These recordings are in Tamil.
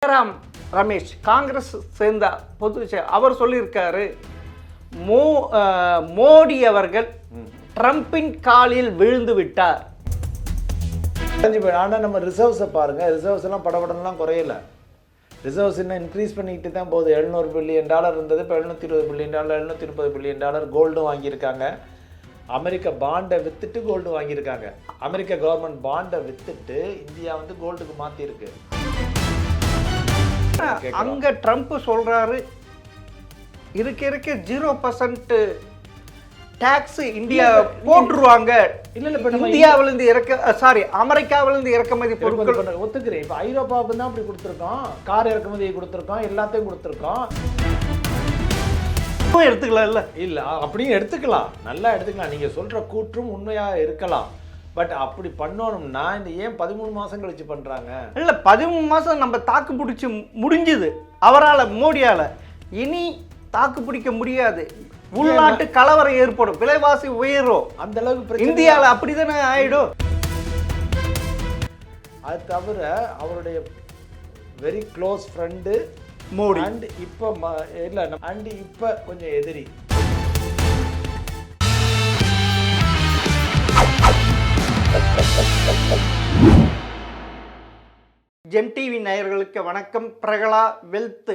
ஜெயராம் ரமேஷ் காங்கிரஸ் சேர்ந்த அவர் சொல்லியிருக்காரு, மோடி அவர்கள் ட்ரம்பின் காலில் விழுந்து விட்டார். ஆனால் நம்ம ரிசர்வ்ஸை பாருங்க, ரிசர்வ்ஸ் எல்லாம் படப்படலாம் குறையல. ரிசர்வ்ஸ் இன்னும் இன்க்ரீஸ் பண்ணிக்கிட்டு தான் போகுது. $700 பில்லியன் இருந்தது, இப்போ $720 பில்லியன், $730 பில்லியன் கோல்டும் வாங்கியிருக்காங்க. அமெரிக்க பாண்டை வித்துட்டு கோல்டு வாங்கியிருக்காங்க. அமெரிக்க கவர்மெண்ட் பாண்டை வித்துட்டு இந்தியா வந்து கோல்டுக்கு மாற்றிருக்கு. அங்க ட்ரம்ப் சொல்றாரு, இருக்க 0% டாக்ஸ் இந்தியா போட்டுருவாங்க. இல்ல இப்ப இந்தியாவிலிருந்து அமெரிக்காவிலிருந்து இறக்குமதி பொருட்கள் ஒத்துக்கிறேன். இப்ப ஐரோப்பாவுக்கு தான் அப்படி கொடுத்துருக்கோம், கார் இறக்குமதியை கொடுத்துருக்கோம், எல்லாத்தையும் கொடுத்துருக்கோம். எடுத்துக்கலாம் இல்ல அப்படியும் எடுத்துக்கலாம், நல்லா எடுத்துக்கலாம். நீங்க சொல்ற கூற்றும் உண்மையா இருக்கலாம். பட் அப்படி பண்ணணும்னா இந்த ஏன் 13 மாசம் கழிச்சு பண்றாங்க? இல்ல 13 மாசம் நம்ம தாக்கு பிடிச்சி முடிஞ்சுது அவரால், மோடியால. இனி தாக்கு பிடிக்க முடியாது. உள்நாட்டு கலவரம் ஏற்படும், விலைவாசி உயரும். அந்த அளவுக்கு இந்தியாவில் அப்படித்தானே ஆயிடும். அது தவிர அவருடைய very close friend Modi and இப்போ இல்லை அண்ட் இப்போ கொஞ்சம் எதிரி. ஜெம் டிவி நேயர்களுக்கு வணக்கம். பிரகலா வெல்த்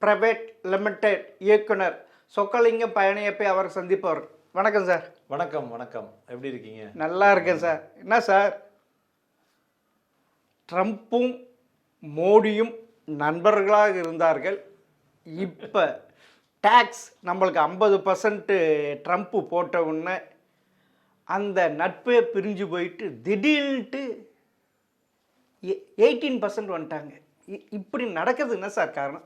பிரைவேட் லிமிடெட் இயக்குனர் சொக்கலிங்கம் பயணியப்பை அவர் சந்திப்பவர். வணக்கம் சார். வணக்கம் வணக்கம், எப்படி இருக்கீங்க? நல்லா இருக்கேன் சார். என்ன சார், ட்ரம்ப்பும் மோடியும் நண்பர்களாக இருந்தார்கள். இப்போ டேக்ஸ் நம்மளுக்கு 50% ட்ரம்ப்பு போட்ட உடனே அந்த நட்பே பிரிஞ்சு போயிட்டு திடீர்னுட்டு 18% வந்துட்டாங்க. இப்படி நடக்குது என்ன சார் காரணம்?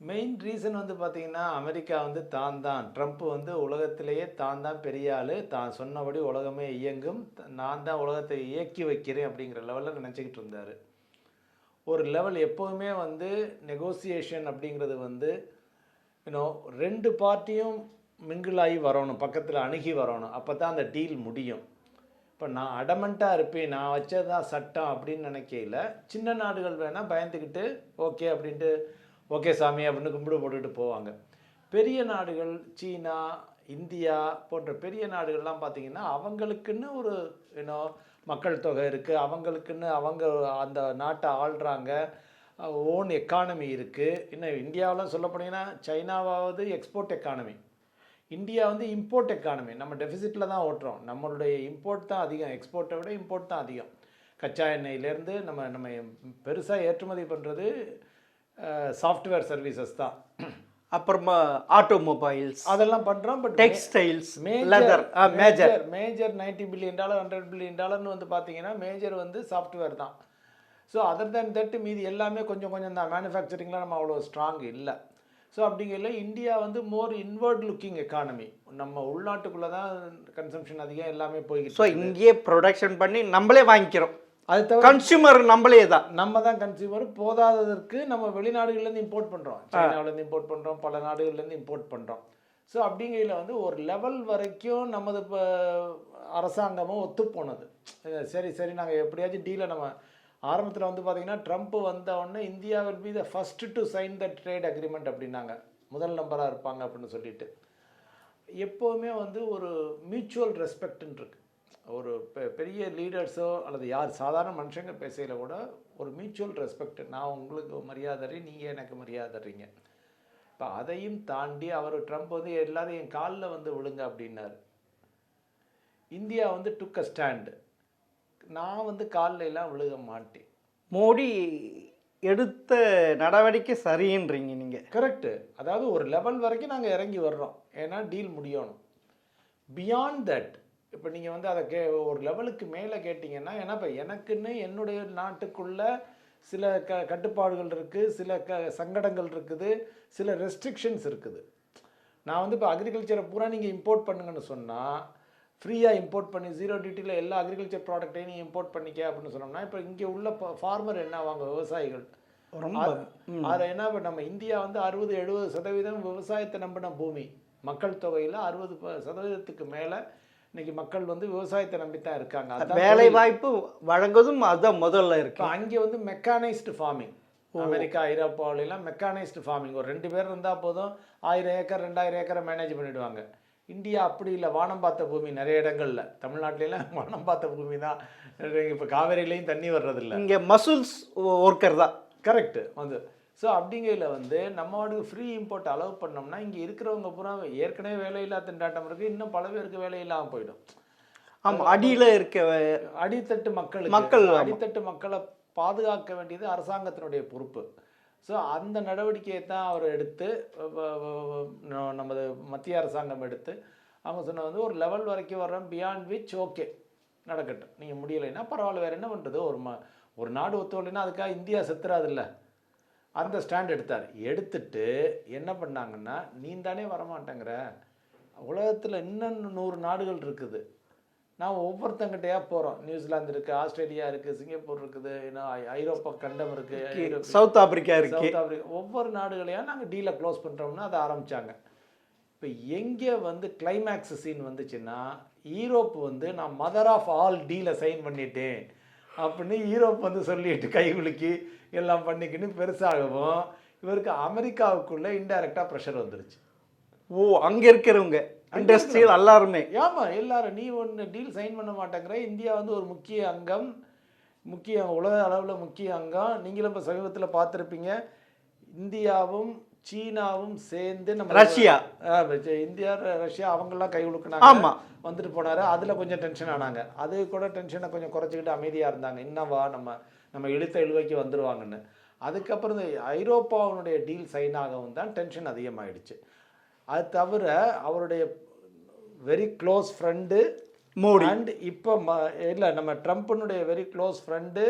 மெயின் ரீசன் வந்து பார்த்தீங்கன்னா, அமெரிக்கா வந்து ட்ரம்ப் வந்து உலகத்திலேயே தான் பெரிய ஆள், தான் சொன்னபடி உலகமே இயங்கும், நான் தான் உலகத்தை இயக்கி வைக்கிறேன் அப்படிங்கிற லெவலில் நினச்சிக்கிட்டு இருந்தார். ஒரு லெவல் எப்போவுமே வந்து நெகோசியேஷன் அப்படிங்கிறது வந்து ரெண்டு பார்ட்டியும் மிங்கிள் ஆகி வரணும், பக்கத்தில் அணுகி வரணும், அப்போ தான் அந்த டீல் முடியும். இப்போ நான் அடமெண்ட்டாக இருப்பேன், நான் வச்சதான் சட்டம் அப்படின்னு நினைக்கையில் சின்ன நாடுகள் வேணால் பயந்துக்கிட்டு ஓகே அப்படின்ட்டு ஓகே சாமி அப்படின்னு கும்பிடு போட்டுக்கிட்டு போவாங்க. பெரிய நாடுகள் சீனா, இந்தியா போன்ற பெரிய நாடுகள்லாம் பார்த்திங்கன்னா அவங்களுக்குன்னு ஒரு மக்கள் தொகை இருக்குது, அவங்களுக்குன்னு அவங்க அந்த நாட்டை ஆள்றாங்க, ஓன் எக்கானமி இருக்குது. இன்னும் இந்தியாவெலாம் சொல்ல போனீங்கன்னா சைனாவாவது எக்ஸ்போர்ட் எக்கானமி, இந்தியா வந்து இம்போர்ட் எக்கானமி. நம்ம டெஃபிசிட்டில் தான் ஓட்டுறோம், நம்மளுடைய இம்போர்ட் தான் அதிகம், எக்ஸ்போர்ட்டை விட இம்போர்ட் தான் அதிகம். கச்சா எண்ணெயிலேருந்து நம்ம பெருசாக ஏற்றுமதி பண்ணுறது சாஃப்ட்வேர் சர்வீசஸ் தான். அப்புறமா ஆட்டோமொபைல்ஸ் அதெல்லாம் பண்ணுறோம். But textiles, major $90 billion $100 billion வந்து பார்த்தீங்கன்னா மேஜர் வந்து சாஃப்ட்வேர் தான். ஸோ அதர் தேன் தட் மீதி எல்லாமே கொஞ்சம் தான். மேனுஃபேக்சரிங்லாம் நம்ம அவ்வளோ ஸ்ட்ராங் இல்லை. ஸோ அப்படிங்கல இந்தியா வந்து மோர் இன்வர்ட் லுக்கிங் எக்கானமி, நம்ம உள்நாட்டுக்குள்ளே தான் கன்சம்ஷன் அதிகம், எல்லாமே போய்கிட்டு. ஸோ இங்கேயே ப்ரொடக்ஷன் பண்ணி நம்மளே வாங்கிக்கிறோம். அது தவிர கன்சியூமர் நம்மளே தான், நம்ம தான் கன்சியூமர். போதாததற்கு நம்ம வெளிநாடுகள்லேருந்து இம்போர்ட் பண்ணுறோம், சைனாவிலேருந்து இம்போர்ட் பண்ணுறோம், பல நாடுகள்லேருந்து இம்போர்ட் பண்ணுறோம். ஸோ அப்படிங்கையில் வந்து ஒரு லெவல் வரைக்கும் நமது இப்போ அரசாங்கமும் ஒத்து போனது. சரி நாங்கள் எப்படியாச்சும் டீலை நம்ம ஆரம்பத்தில் வந்து பார்த்திங்கன்னா ட்ரம்ப் வந்த உடனே India will be the first to sign the trade agreement அப்படின்னாங்க, முதல் நம்பராக இருப்பாங்க அப்படின்னு சொல்லிட்டு. எப்போவுமே வந்து ஒரு மியூச்சுவல் ரெஸ்பெக்ட்னு இருக்குது. ஒரு பெரிய லீடர்ஸோ அல்லது யார் சாதாரண மனுஷங்க பேசையில் கூட ஒரு மியூச்சுவல் ரெஸ்பெக்ட், நான் உங்களுக்கு மரியாதை, நீங்கள் எனக்கு மரியாதைறீங்க. இப்போ அதையும் தாண்டி ட்ரம்ப் வந்து எல்லாரும் என் காலில் வந்து விழுங்க அப்படின்னாரு. இந்தியா வந்து டுக் அ ஸ்டாண்டு, நான் வந்து காலில் எல்லாம் விழுக மாட்டேன். மோடி எடுத்த நடவடிக்கை சரின்றீங்க நீங்கள்? கரெக்டு. அதாவது ஒரு லெவல் வரைக்கும் நாங்கள் இறங்கி வர்றோம், ஏன்னா டீல் முடியணும். பியாண்ட் தட் இப்போ நீங்கள் வந்து அதை ஒரு லெவலுக்கு மேலே கேட்டிங்கன்னா, ஏன்னா இப்போ எனக்குன்னு என்னுடைய நாட்டுக்குள்ள சில கட்டுப்பாடுகள் இருக்குது, சில சங்கடங்கள் இருக்குது, சில ரெஸ்ட்ரிக்ஷன்ஸ் இருக்குது. நான் வந்து இப்போ அக்ரிகல்ச்சரை பூரா நீங்கள் இம்போர்ட் பண்ணுங்கன்னு சொன்னால், ஃப்ரீயாக இம்போர்ட் பண்ணி 0 டியூட்டியில் எல்லா அக்ரிகல்ச்சர் ப்ராடக்டையும் நீங்கள் இம்போர்ட் பண்ணிக்க அப்படின்னு சொன்னோம்னா, இப்போ இங்கே உள்ள ஃபார்மர் என்ன ஆவாங்க, விவசாயிகள். அதை என்ன, இப்போ நம்ம இந்தியா வந்து 60-70% விவசாயத்தை நம்பின பூமி, மக்கள் தொகையில் 60% மேலே இன்னைக்கு மக்கள் வந்து விவசாயத்தை நம்பித்தான் இருக்காங்க. வேலை வாய்ப்பு வழங்குவதும் அதுதான் முதல்ல இருக்கு. அங்கே வந்து mechanised farming, America ஐரோப்பாவிலாம் mechanised farming ஒரு 2 பேர் இருந்தால் போதும் 1000 ஏக்கர் 2000 ஏக்கரை மேனேஜ் பண்ணிவிடுவாங்க. இந்தியா அப்படி இல்லை, வானம் பார்த்த பூமி நிறைய இடங்கள்ல. தமிழ்நாட்டிலாம் வானம் பார்த்த பூமி தான். இப்போ காவேரியிலையும் தண்ணி வர்றதில்ல. இங்கே மசூல்ஸ் ஒர்க்கர் தான். கரெக்டு வந்து. ஸோ அப்படிங்கையில் வந்து நம்ம வாட்டுக்கு ஃப்ரீ இம்போர்ட் அலோவ் பண்ணோம்னா இங்கே இருக்கிறவங்க பூரா ஏற்கனவே வேலையில்லா திண்டாட்டம் இருக்குது, இன்னும் பல பேருக்கு வேலை இல்லாமல் போயிடும். ஆமாம், அடியில் இருக்க அடித்தட்டு அடித்தட்டு மக்களை பாதுகாக்க வேண்டியது அரசாங்கத்தினுடைய பொறுப்பு. ஸோ அந்த நடவடிக்கையை தான் அவர் எடுத்து நமது மத்திய அரசாங்கம் எடுத்து அவங்க சொன்ன வந்து ஒரு லெவல் வரைக்கும் வர்றோம், பியாண்ட் விச் ஓகே நடக்கட்டும், நீங்கள் முடியலைன்னா பரவாயில்ல, வேறு என்ன பண்ணுறது, ஒரு நாடு ஒத்துழைனா அதுக்காக இந்தியா செத்துறாதில்ல, அந்த ஸ்டாண்ட் எடுத்துட்டு என்ன பண்ணாங்கன்னா, நீ தானே வரமாட்டேங்கிற, உலகத்தில் இன்னும் 100 நாடுகள் இருக்குது, நான் ஒவ்வொருத்தங்கிட்டையா போகிறோம், நியூசிலாந்து இருக்குது, ஆஸ்திரேலியா இருக்குது, சிங்கப்பூர் இருக்குது, இன்னும் ஐரோப்பா கண்டம் இருக்குது, சவுத் ஆப்பிரிக்கா இருக்குது, சவுத் ஆப்பிரிக்கா, ஒவ்வொரு நாடுகளையா நாங்கள் டீலை க்ளோஸ் பண்ணுறோம்னு அதை ஆரம்பித்தாங்க. இப்போ எங்கே வந்து கிளைமேக்ஸ் சீன் வந்துச்சுன்னா, ஈரோப் வந்து நான் மதர் ஆஃப் ஆல் டீலை சைன் பண்ணிட்டேன் அப்படின்னு ஈரோப் வந்து சொல்லிட்டு கைகுலுக்கி எல்லாம் பண்ணிக்கின்னு பெருசாகவும் இவருக்கு அமெரிக்காவுக்குள்ளே இன்டைரக்டாக ப்ரெஷர் வந்துருச்சு. ஓ, அங்கே இருக்கிறவங்க இண்டஸ்ட்ரியல் எல்லாருமே, ஆமாம் எல்லாரும், நீ ஒன்று டீல் சைன் பண்ண மாட்டேங்கிற, இந்தியா வந்து ஒரு முக்கிய அங்கம், உலக அளவில் முக்கிய அங்கம். நீங்களும் இப்போ சமீபத்தில் பார்த்துருப்பீங்க, இந்தியாவும் சீனாவும் சேர்ந்து நம்ம ரஷ்யா, இந்தியா ரஷ்யா அவங்கெல்லாம் கை கொடுக்குனாங்க, வந்துட்டு போனார். அதில் கொஞ்சம் டென்ஷன் ஆனாங்க, அது கூட டென்ஷனை கொஞ்சம் குறைச்சிக்கிட்டு அமைதியாக இருந்தாங்க, இன்னவா நம்ம இழுத்த இழுவைக்கு வந்துடுவாங்கன்னு. அதுக்கப்புறம் இந்த ஐரோப்பாவுடைய டீல் சைன் ஆகவும் தான் டென்ஷன் அதிகமாகிடுச்சு. அது தவிர அவருடைய very close friend Modi, and இப்போ இல்லை நம்ம ட்ரம்ப்னுடைய வெரி க்ளோஸ் ஃப்ரெண்டு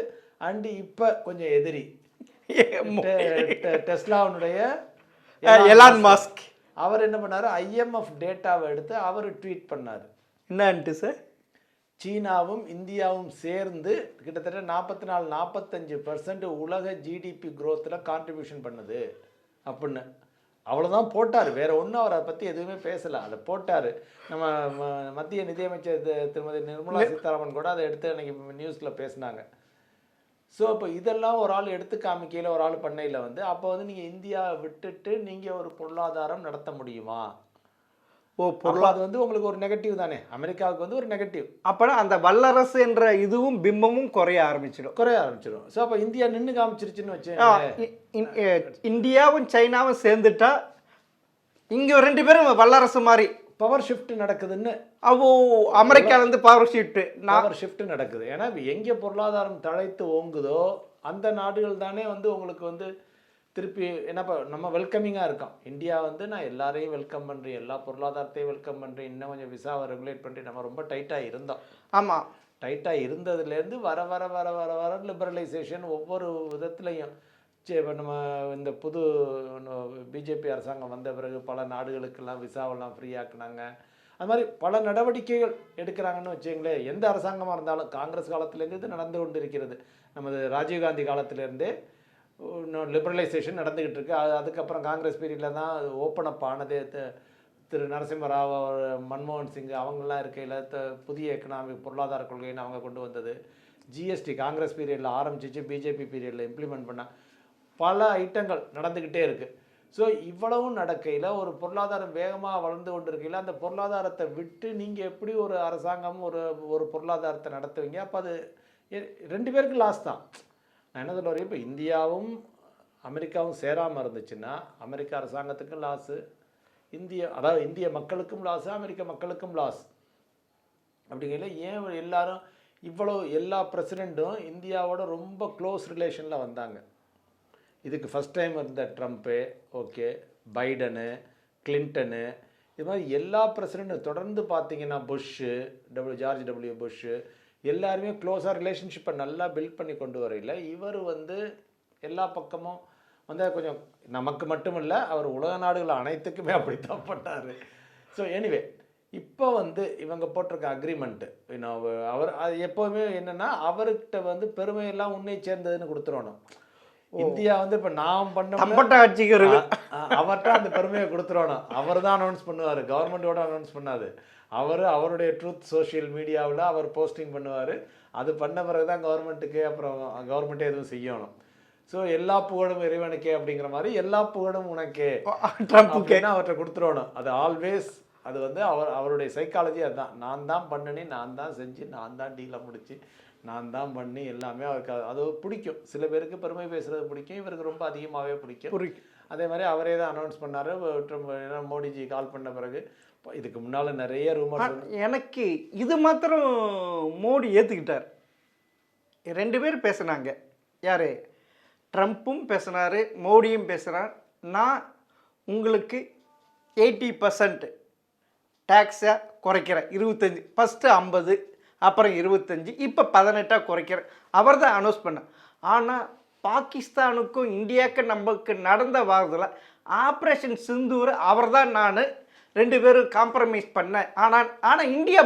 அண்டு இப்போ கொஞ்சம் எதிரி டெஸ்லாவுடைய எலான் மஸ்க், அவர் என்ன பண்ணார், ஐஎம்எஃப் டேட்டாவை எடுத்து அவர் ட்வீட் பண்ணார். என்னன்ட்டு சார், சீனாவும் இந்தியாவும் சேர்ந்து கிட்டத்தட்ட 44-45% உலக ஜிடிபி குரோத்தில் கான்ட்ரிபியூஷன் பண்ணுது அப்படின்னு அவ்வளோதான் போட்டார். வேற ஒன்றும் அவரை பற்றி எதுவுமே பேசலை, அதை போட்டார். நம்ம மத்திய நிதியமைச்சர் திருமதி நிர்மலா சீதாராமன் கூட அதை எடுத்து அன்றைக்கி நியூஸில் பேசினாங்க. ஸோ இப்போ இதெல்லாம் ஒரு ஆள் எடுத்து காமிக்கையில் ஒரு ஆள் பண்ணையில் வந்து அப்போ வந்து நீங்கள் இந்தியாவை விட்டுட்டு நீங்கள் ஒரு பொருளாதாரம் நடத்த முடியுமா? ஓ, பொருளாதாரம் வந்து உங்களுக்கு ஒரு நெகட்டிவ் தானே, அமெரிக்காவுக்கு வந்து ஒரு நெகட்டிவ். அப்போனா அந்த வல்லரசு என்ற இதுவும் பிம்பமும் குறைய ஆரம்பிச்சிடும். ஸோ அப்போ இந்தியா நின்று காமிச்சிருச்சுன்னு வச்சு, இந்தியாவும் சைனாவும் சேர்ந்துட்டா இங்கே 2 பேரும் வல்லரசு மாதிரி பவர் ஷிஃப்ட் நடக்குதுன்னு, அமெரிக்காவிலேருந்து பவர் ஷிஃப்ட் நடக்குது. ஏன்னா எங்கே பொருளாதாரம் தழைத்து ஓங்குதோ அந்த நாடுகள் தானே வந்து உங்களுக்கு வந்து திருப்பி என்னப்பா நம்ம வெல்கமிங்காக இருக்கோம். இந்தியா வந்து நான் எல்லாரையும் வெல்கம் பண்ணுறேன், எல்லா பொருளாதாரத்தையும் வெல்கம் பண்ணுறேன், இன்னும் கொஞ்சம் விசாவை ரெகுலேட் பண்ணுறேன், நம்ம ரொம்ப டைட்டாக இருந்தோம். ஆமாம், டைட்டாக இருந்ததுலேருந்து வர லிபரலைசேஷன் ஒவ்வொரு விதத்துலையும். இப்போ நம்ம இந்த புது பிஜேபி அரசாங்கம் வந்த பிறகு பல நாடுகளுக்கெல்லாம் விசாவெல்லாம் ஃப்ரீ ஆக்குனாங்க. அது மாதிரி பல நடவடிக்கைகள் எடுக்கிறாங்கன்னு வச்சுங்களேன். எந்த அரசாங்கமாக இருந்தாலும் காங்கிரஸ் காலத்திலேருந்து இது நடந்து கொண்டு இருக்கிறது. நமது ராஜீவ்காந்தி காலத்திலேருந்தே லிபரலைசேஷன் நடந்துக்கிட்டு இருக்கு. அதுக்கப்புறம் காங்கிரஸ் பீரியடில் தான் அது ஓப்பன் அப் ஆனதே. திரு நரசிம்மராவ், மன்மோகன் சிங் அவங்களாம் இருக்கையில் புதிய எக்கனாமிக் பொருளாதார கொள்கைன்னு அவங்க கொண்டு வந்தது. ஜிஎஸ்டி காங்கிரஸ் பீரியடில் ஆரம்பிச்சிச்சு, பிஜேபி பீரியடில் இம்ப்ளிமெண்ட் பண்ண பல ஐட்டங்கள் நடந்துக்கிட்டே இருக்குது. ஸோ இவ்வளவும் நடக்கையில் ஒரு பொருளாதாரம் வேகமாக வளர்ந்து கொண்டு இருக்கையில் அந்த பொருளாதாரத்தை விட்டு நீங்கள் எப்படி ஒரு அரசாங்கம் ஒரு பொருளாதாரத்தை நடத்துவீங்க? அப்போ அது 2 பேருக்கு லாஸ் தான். நான் என்ன சொல்ல வரேன், இப்போ இந்தியாவும் அமெரிக்காவும் சேராமல் இருந்துச்சுன்னா அமெரிக்க அரசாங்கத்துக்கும் லாஸு, இந்திய மக்களுக்கும் லாஸு, அமெரிக்க மக்களுக்கும் லாஸ். அப்படிங்கையில் ஏன் எல்லாரும் எல்லா பிரசிடெண்ட்டும் இந்தியாவோட ரொம்ப க்ளோஸ் ரிலேஷனில் வந்தாங்க. இதுக்கு ஃபஸ்ட் டைம் இருந்த ட்ரம்ப்பு, ஓகே, பைடனு, கிளின்டனு, இது மாதிரி எல்லா பிரசிடெண்ட்டும் தொடர்ந்து பார்த்தீங்கன்னா புஷ்ஷு, ஜார்ஜ் டபிள்யூ புஷ்ஷு எல்லாருமே க்ளோஸாக ரிலேஷன்ஷிப்பை நல்லா பில்ட் பண்ணி கொண்டு வரையில் இவர் வந்து எல்லா பக்கமும் வந்து கொஞ்சம் நமக்கு மட்டும் இல்லை, அவர் உலக நாடுகள் அனைத்துக்குமே அப்படித்தான் பட்டார். ஸோ எனிவே இப்போ வந்து இவங்க போட்டிருக்க அக்ரிமெண்ட்டு அவர் அது எப்போவுமே என்னென்னா அவர்கிட்ட வந்து பெருமையெல்லாம் உன்னை சேர்ந்ததுன்னு கொடுத்துடணும். இந்தியா வந்து இப்போ நாம் பண்ண அவர்கிட்ட அந்த பெருமையை கொடுத்துடணும். அவர் தான் அனௌன்ஸ் பண்ணுவார், கவர்மெண்ட்டோட அனௌன்ஸ் பண்ணாது. அவருடைய ட்ரூத் சோஷியல் மீடியாவில் அவர் போஸ்டிங் பண்ணுவார். அது பண்ண பிறகு தான் கவர்மெண்ட்டுக்கு அப்புறம் கவர்மெண்ட்டே எதுவும் செய்யணும். ஸோ எல்லா புகழும் இறைவனுக்கே அப்படிங்கிற மாதிரி எல்லா புகழும் உனக்கே ட்ரம்ப்புக்கு அவர்கிட்ட கொடுத்துடணும். அது ஆல்வேஸ் அது வந்து அவருடைய சைக்காலஜி அதுதான். நான் தான் பண்ணினி, நான் தான் செஞ்சு, நான் தான் டீலை முடிச்சு, நான் தான் பண்ணி எல்லாமே அவருக்கு அது பிடிக்கும். சில பேருக்கு பெருமை பேசுறது பிடிக்கும், இவருக்கு ரொம்ப அதிகமாகவே பிடிக்கும். அதே மாதிரி அவரே தான் அனௌன்ஸ் பண்ணார். மோடிஜி கால் பண்ண பிறகு இதுக்கு முன்னால் நிறைய ரூமர். எனக்கு இது மாத்திரம் மோடி ஏற்றுக்கிட்டார். 2 பேர் பேசுனாங்க. யார்? ட்ரம்ப்பும் பேசினார், மோடியும் பேசுகிறார். நான் உங்களுக்கு 80% டேக்ஸை குறைக்கிறேன், 25, ஃபஸ்ட்டு 50, அப்புறம் 25, இப்போ 18 குறைக்கிறேன். அவர் தான் அனௌன்ஸ் பண்ண. ஆனால் பாகிஸ்தானுக்கும் இந்தியாவுக்கும் நமக்கு நடந்த வாரத்தில் ஆப்ரேஷன் சிந்தூர் அவர் தான் நான் 2 பேரும் காம்ப்ரமைஸ் பண்ணேன். ஆனால் இந்தியா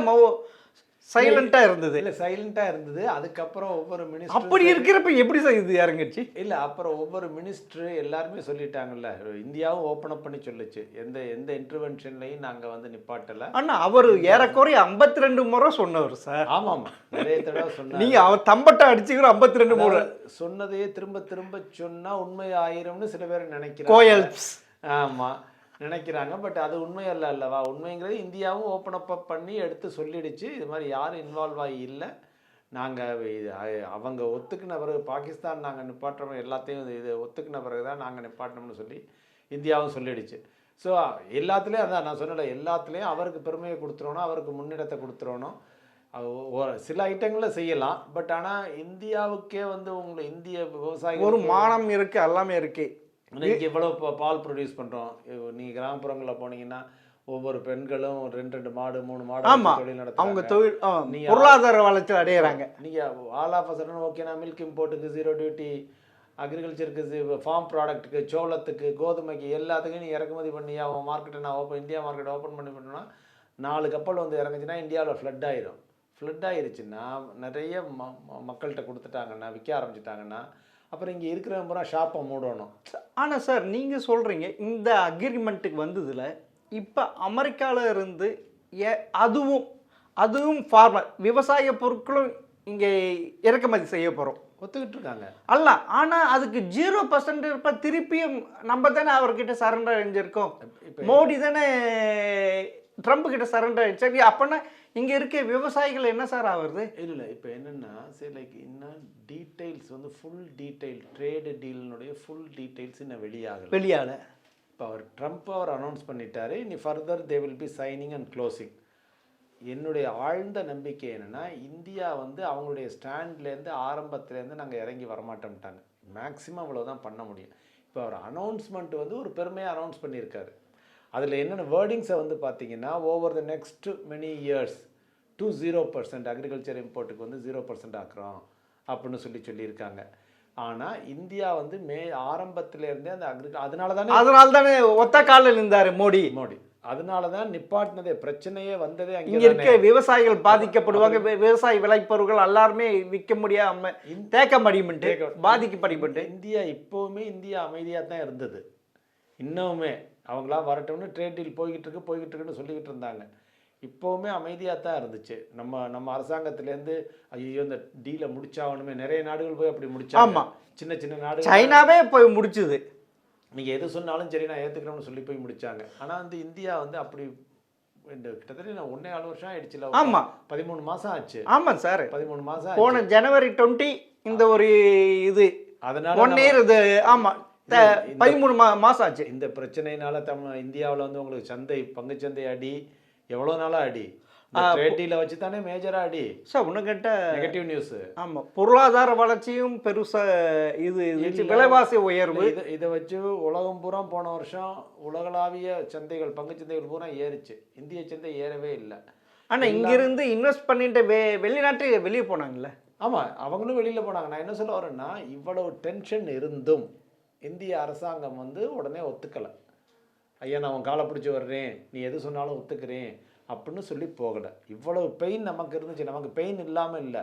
சைலண்டாக இருந்தது. இல்லை, சைலண்டாக இருந்தது. அதுக்கப்புறம் ஒவ்வொரு மினிஸ்டர் அப்படி இருக்கிறப்ப எப்படி இது இறங்குச்சு? இல்லை, அப்புறம் ஒவ்வொரு மினிஸ்டர் எல்லாருமே சொல்லிட்டாங்கல்ல, இந்தியாவும் ஓப்பன் அப் பண்ணி சொல்லிச்சு, எந்த இன்டர்வென்ஷன்லையும் நாங்கள் வந்து நிப்பாட்டலை. ஆனால் அவர் ஏறக்குறைய 52 முறை சொன்னவர் சார். ஆமாம், நிறைய தடவை சொன்னார். நீங்கள் அவர் தம்பட்டை அடிச்சுக்கிற 52 முறை சொன்னதையே திரும்ப திரும்ப சொன்னால் உண்மை ஆயிரம்னு சில பேர் நினைக்கிறாங்க. கோயல்ஸ். ஆமாம், நினைக்கிறாங்க. பட் அது உண்மை அல்லவா? உண்மைங்கிறது இந்தியாவும் ஓப்பன் அப் பண்ணி எடுத்து சொல்லிடுச்சு. இது மாதிரி யாரும் இன்வால்வ் ஆகி இல்லை. நாங்கள் அவங்க ஒத்துக்கின பிறகு பாகிஸ்தான் நாங்கள் நிப்பாட்டுறோம், எல்லாத்தையும் இது ஒத்துக்கின பிறகு தான் நாங்கள் நிப்பாட்டணும்னு சொல்லி இந்தியாவும் சொல்லிடுச்சு. ஸோ எல்லாத்துலேயும் அதான் நான் சொன்னல, எல்லாத்துலேயும் அவருக்கு பெருமையை கொடுத்துருவோணும், அவருக்கு முன்னிடத்தை கொடுத்துருவோணும். சில ஐட்டங்களில் செய்யலாம். பட் ஆனால் இந்தியாவுக்கே வந்து உங்களை இந்திய விவசாயிகள் ஒரு மானம் இருக்குது, எல்லாமே இருக்குது. இங்கே இவ்வளோ பால் ப்ரொடியூஸ் பண்ணுறோம். நீங்கள் கிராமப்புறங்களில் போனீங்கன்னா ஒவ்வொரு பெண்களும் 2 மாடு 3 மாடு தொழில் நடத்துறாங்க. அவங்க தொழில் பொருளாதார வளர்ச்சி அடையிறாங்க. நீங்கள் ஆல் ஆஃப் சடன் ஓகேனா மில்க் இம்போர்ட்டுக்கு 0 டியூட்டி, அக்ரிகல்ச்சருக்கு, ஃபார்ம் ப்ராடக்ட்டுக்கு, சோளத்துக்கு, கோதுமைக்கு எல்லாத்துக்கும் நீ இறக்குமதி பண்ணி அவன் மார்க்கெட்டை நான் இந்தியா மார்க்கெட்டை ஓப்பன் பண்ணோன்னா 4 கப்பல் வந்து இறங்குச்சுன்னா இந்தியாவில் ஃப்ளட் ஆயிரும். ஃப்ளட் ஆயிருச்சுன்னா நிறைய மக்கள்கிட்ட கொடுத்துட்டாங்கன்னா, விற்க ஆரம்பிச்சிட்டாங்கன்னா, அப்புறம் இங்கே இருக்கிறவங்க பூரா ஷாப்பை மூடணும். ஆனால் சார் நீங்கள் சொல்கிறீங்க இந்த அக்ரிமெண்ட்டுக்கு வந்ததில் இப்போ அமெரிக்காவில் இருந்து அதுவும் ஃபார்மர் விவசாய பொருட்களும் இங்கே இறக்குமதி செய்ய போகிறோம் ஒத்துக்கிட்டு இருக்காங்க. அல்ல, ஆனால் அதுக்கு 0% இருப்ப திருப்பியும் நம்ம தானே அவர்கிட்ட சரண்டர் அடைஞ்சிருக்கோம். மோடி தானே ட்ரம்ப் கிட்ட சரண்டர் ஆயிடுச்சு. சரி, அப்போனா இங்கே இருக்க விவசாயிகள் என்ன சார் ஆகுறது? இல்லை, இப்போ என்னென்னா சரி, லைக் இன்னும் டீட்டெயில்ஸ் வந்து ஃபுல் டீட்டெயில் ட்ரேடு டீலினுடைய ஃபுல் டீட்டெயில்ஸ் இன்னும் வெளியாகலை. இப்போ ட்ரம்ப் அனௌன்ஸ் பண்ணிட்டாரு. இனி further they will be signing and closing. என்னுடைய ஆழ்ந்த நம்பிக்கை என்னென்னா, இந்தியா வந்து அவங்களுடைய ஸ்டாண்ட்லேருந்து ஆரம்பத்துலேருந்து நாங்கள் இறங்கி வரமாட்டோம்ட்டாங்க. மேக்ஸிமம் அவ்வளோதான் பண்ண முடியும். இப்போ அவர் அனௌன்ஸ்மெண்ட் வந்து ஒரு பெருமையாக அனௌன்ஸ் பண்ணியிருக்காரு. அதில் என்னென்ன வேர்டிங்ஸை வந்து பார்த்தீங்கன்னா, over the next many years 0% agriculture இம்போர்ட்டுக்கு வந்து 0% ஆக்குறோம் அப்படின்னு சொல்லியிருக்காங்க. ஆனால் இந்தியா வந்து ஆரம்பத்திலேருந்தே அந்த அதனால தானே ஒத்த காலில் இருந்தார் மோடி. அதனால தான் நிப்பாட்டினதே, பிரச்சனையே வந்ததே அங்கே இருக்க விவசாயிகள் பாதிக்கப்படுவாங்க. விவசாய விளைபொருட்கள் எல்லாருமே விற்க முடியாம பாதிக்கப்பட்டு இந்தியா இந்தியா அமைதியாக தான் இருந்தது. இன்னுமே அவங்களா வரட்டும்னு ட்ரேட் டீல் போய்கிட்டு இருக்குன்னு சொல்லிக்கிட்டு இருந்தாங்க. இப்போவுமே அமைதியாக தான் இருந்துச்சு. நம்ம அரசாங்கத்திலேருந்து ஐயோ இந்த டீலை முடிச்சாகணுமே, நிறைய நாடுகள் போய் அப்படி முடிச்சாங்க. சின்ன நாடுகள், சைனாவே போய் முடிச்சுது. நீங்கள் எது சொன்னாலும் சரி நான் ஏற்றுக்கிறோம்னு சொல்லி போய் முடிச்சாங்க. ஆனால் வந்து இந்தியா வந்து அப்படி கிட்டத்தட்ட 1.25 வருஷம் ஆயிடுச்சுல. ஆமாம், 13 மாதம் ஆச்சு. ஆமாம் சார், 13 மாதம் போன ஜனவரி 20 இந்த ஒரு இது. அதனால 1 இயர் இது. ஆமாம், 13 மாதம் ஆச்சு. இந்த பிரச்சனையினால இந்தியாவில் வந்து உங்களுக்கு பங்குச்சந்தை அடி எவ்வளோ நாளாக அடி, ட்ரேட் டீலை வச்சு தானே மேஜராக அடி சார். ஒன்று கேட்ட நெகட்டிவ் நியூஸ். ஆமாம், பொருளாதார வளர்ச்சியும் பெருசாக இது விலைவாசி உயர்வு இதை வச்சு உலகம் பூரா போன வருஷம் உலகளாவிய சந்தைகள் பங்குச்சந்தைகள் பூரா ஏறிச்சு. இந்திய சந்தை ஏறவே இல்லை. ஆனால் இங்கிருந்து இன்வெஸ்ட் பண்ணிட்டு வெளிநாட்டு வெளியே போனாங்கல்ல. ஆமாம், அவங்களும் வெளியில் போனாங்க. நான் என்ன சொல்ல வரேன்னா, இவ்வளவு டென்ஷன் இருந்தும் இந்திய அரசாங்கம் வந்து உடனே ஒத்துக்கலை. ஐயா நான் அவன் காலை பிடிச்சி வர்றேன், நீ எது சொன்னாலும் ஒத்துக்கிறேன் அப்படின்னு சொல்லி போகலை. இவ்வளவு பெயின் நமக்கு இருந்துச்சு. நமக்கு பெயின் இல்லாமல் இல்லை,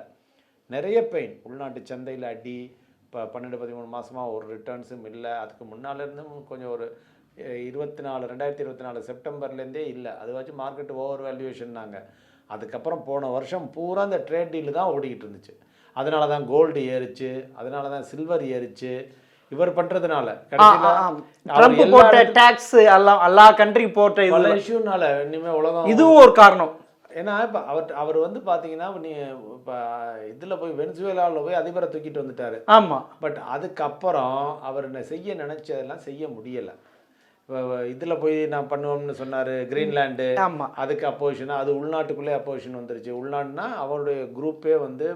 நிறைய பெயின். உள்நாட்டு சந்தையில் அடி, இப்போ 12-13 மாதமாக ஒரு ரிட்டர்ன்ஸும் இல்லை. அதுக்கு முன்னாலேருந்தும் கொஞ்சம் ஒரு 2024 செப்டம்பர்லேருந்தே இல்லை. அதை வச்சு மார்க்கெட்டு ஓவர் வேல்யூவேஷன்னாங்க. அதுக்கப்புறம் போன வருஷம் பூரா இந்த ட்ரேட் டீல் தான் ஓடிக்கிட்டு இருந்துச்சு. அதனால தான் கோல்டு ஏறிச்சு, அதனால தான் சில்வர் ஏறிச்சு. இவர் பண்றதுனால ட்ரம்ப் போட்ட டாக்ஸ் எல்லா கண்ட்ரிக்கு போட்ட பல இஷ்யூனால இனிமே உலகம் இதுவும் ஒரு காரணம். ஏன்னா இப்போ அவர் வந்து பார்த்தீங்கன்னா நீ இப்போ இதில் போய் வெனிசுவேலாவில் போய் அதிபரை தூக்கிட்டு வந்துட்டாரு. ஆமாம். பட் அதுக்கப்புறம் அவர் செய்ய நினைச்சதெல்லாம் செய்ய முடியலை. இதில் போய் நான் பண்ணுவோம்னு சொன்னார் கிரீன்லாண்டு. ஆமாம். அதுக்கு அப்போசிஷனாக அது உள்நாட்டுக்குள்ளே அப்போசிஷன் வந்துருச்சு. உள்நாட்டுனா அவருடைய குரூப்பே வந்து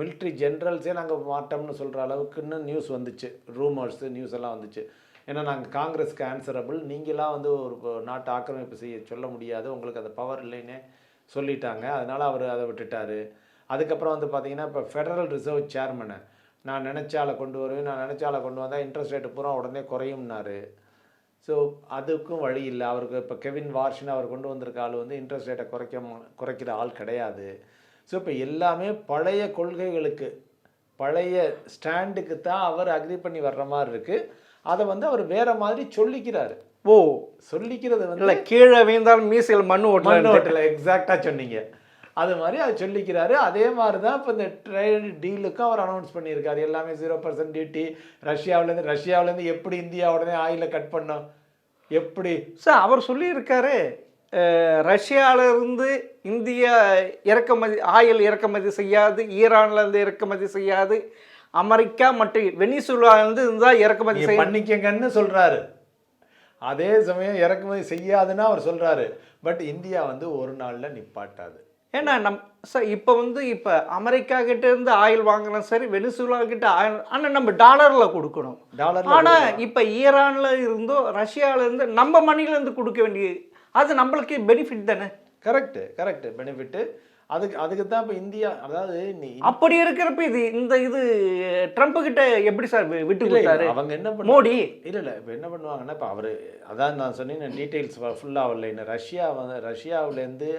மிலிட்ரி ஜென்ரல்ஸே நாங்கள் மாட்டோம்னு சொல்கிற அளவுக்குன்னு நியூஸ் வந்துச்சு, ரூமர்ஸு நியூஸ் எல்லாம் வந்துச்சு. ஏன்னா நாங்கள் காங்கிரஸ்க்கு ஆன்சரபிள், நீங்களாம் வந்து ஒரு நாட்டை ஆக்கிரமிப்பு செய்ய சொல்ல முடியாது, உங்களுக்கு அந்த பவர் இல்லைன்னு சொல்லிட்டாங்க. அதனால் அவர் அதை விட்டுட்டார். அதுக்கப்புறம் வந்து பார்த்திங்கன்னா இப்போ ஃபெடரல் ரிசர்வ் சேர்மனை நான் நினச்சால கொண்டு வருவேன், நான் நினச்சால கொண்டு வந்தால் இன்ட்ரெஸ்ட் ரேட்டு பூரா உடனே குறையும்னாரு. ஸோ அதுக்கும் வழி இல்லை. அவருக்கு இப்போ கெவின் வார்ஷின்னு அவர் கொண்டு வந்திருக்க ஆள் வந்து இன்ட்ரெஸ்ட் ரேட்டை குறைக்கிற ஆள் கிடையாது. ஸோ இப்போ எல்லாமே பழைய கொள்கைகளுக்கு பழைய ஸ்டாண்டுக்கு தான் அவர் அக்ரி பண்ணி வர்ற மாதிரி இருக்குது. அதை வந்து அவர் வேறு மாதிரி சொல்லிக்கிறாரு. சொல்லிக்கிறது வந்து இல்லை, கீழே வீழ்ந்தாலும் மீசையில் மண் ஓட்டல. எக்ஸாக்டாக சொன்னீங்க. அது மாதிரி அதை சொல்லிக்கிறாரு. அதே மாதிரி தான் இப்போ இந்த ட்ரேட் டீலுக்கும் அவர் அனௌன்ஸ் பண்ணியிருக்காரு. எல்லாமே 0% டியூட்டி. ரஷ்யாவிலேருந்து எப்படி இந்தியா உடனே ஆயிலை கட் பண்ணோம் எப்படி சார் அவர் சொல்லியிருக்காரு. ரஷ்யாவிலேருந்து இந்தியா ஆயில் இறக்குமதி செய்யாது, ஈரான்லேருந்து இறக்குமதி செய்யாது, அமெரிக்கா மற்றும் வெனிசுலாவிலேருந்து இருந்தால் இறக்குமதி பண்ணிக்கங்கன்னு சொல்கிறாரு. அதே சமயம் இறக்குமதி செய்யாதுன்னு அவர் சொல்கிறாரு. பட் இந்தியா வந்து ஒரு நாளில் நிப்பாட்டாது. ஏன்னா சார் இப்போ இப்போ அமெரிக்கா கிட்ட இருந்து ஆயில் வாங்கணும், சரி, வெனிசுலா கிட்ட ஆயில், ஆனால் நம்ம டாலரில் கொடுக்கணும். ஆனால் இப்போ ஈரானில் இருந்தோ ரஷ்யாவில் இருந்து நம்ம மணிலேருந்து கொடுக்க வேண்டிய, அது நம்மளுக்கு பெனிஃபிட் தானே. Correct benefit. அதுக்கு தான் இப்போ இந்தியா, அதாவது அப்படி இருக்கிறப்ப இது ட்ரம்ப் கிட்ட எப்படி சார் விட்டு கொடுத்தாரு அவங்க? என்ன பண்ண மோடி இல்லை இப்போ என்ன பண்ணுவாங்கன்னா, இப்போ அவர் அதான் நான் சொன்னேன் டீட்டெயில்ஸ் ஃபுல்லாக இல்லைன்னு. ரஷ்யாவிலேருந்து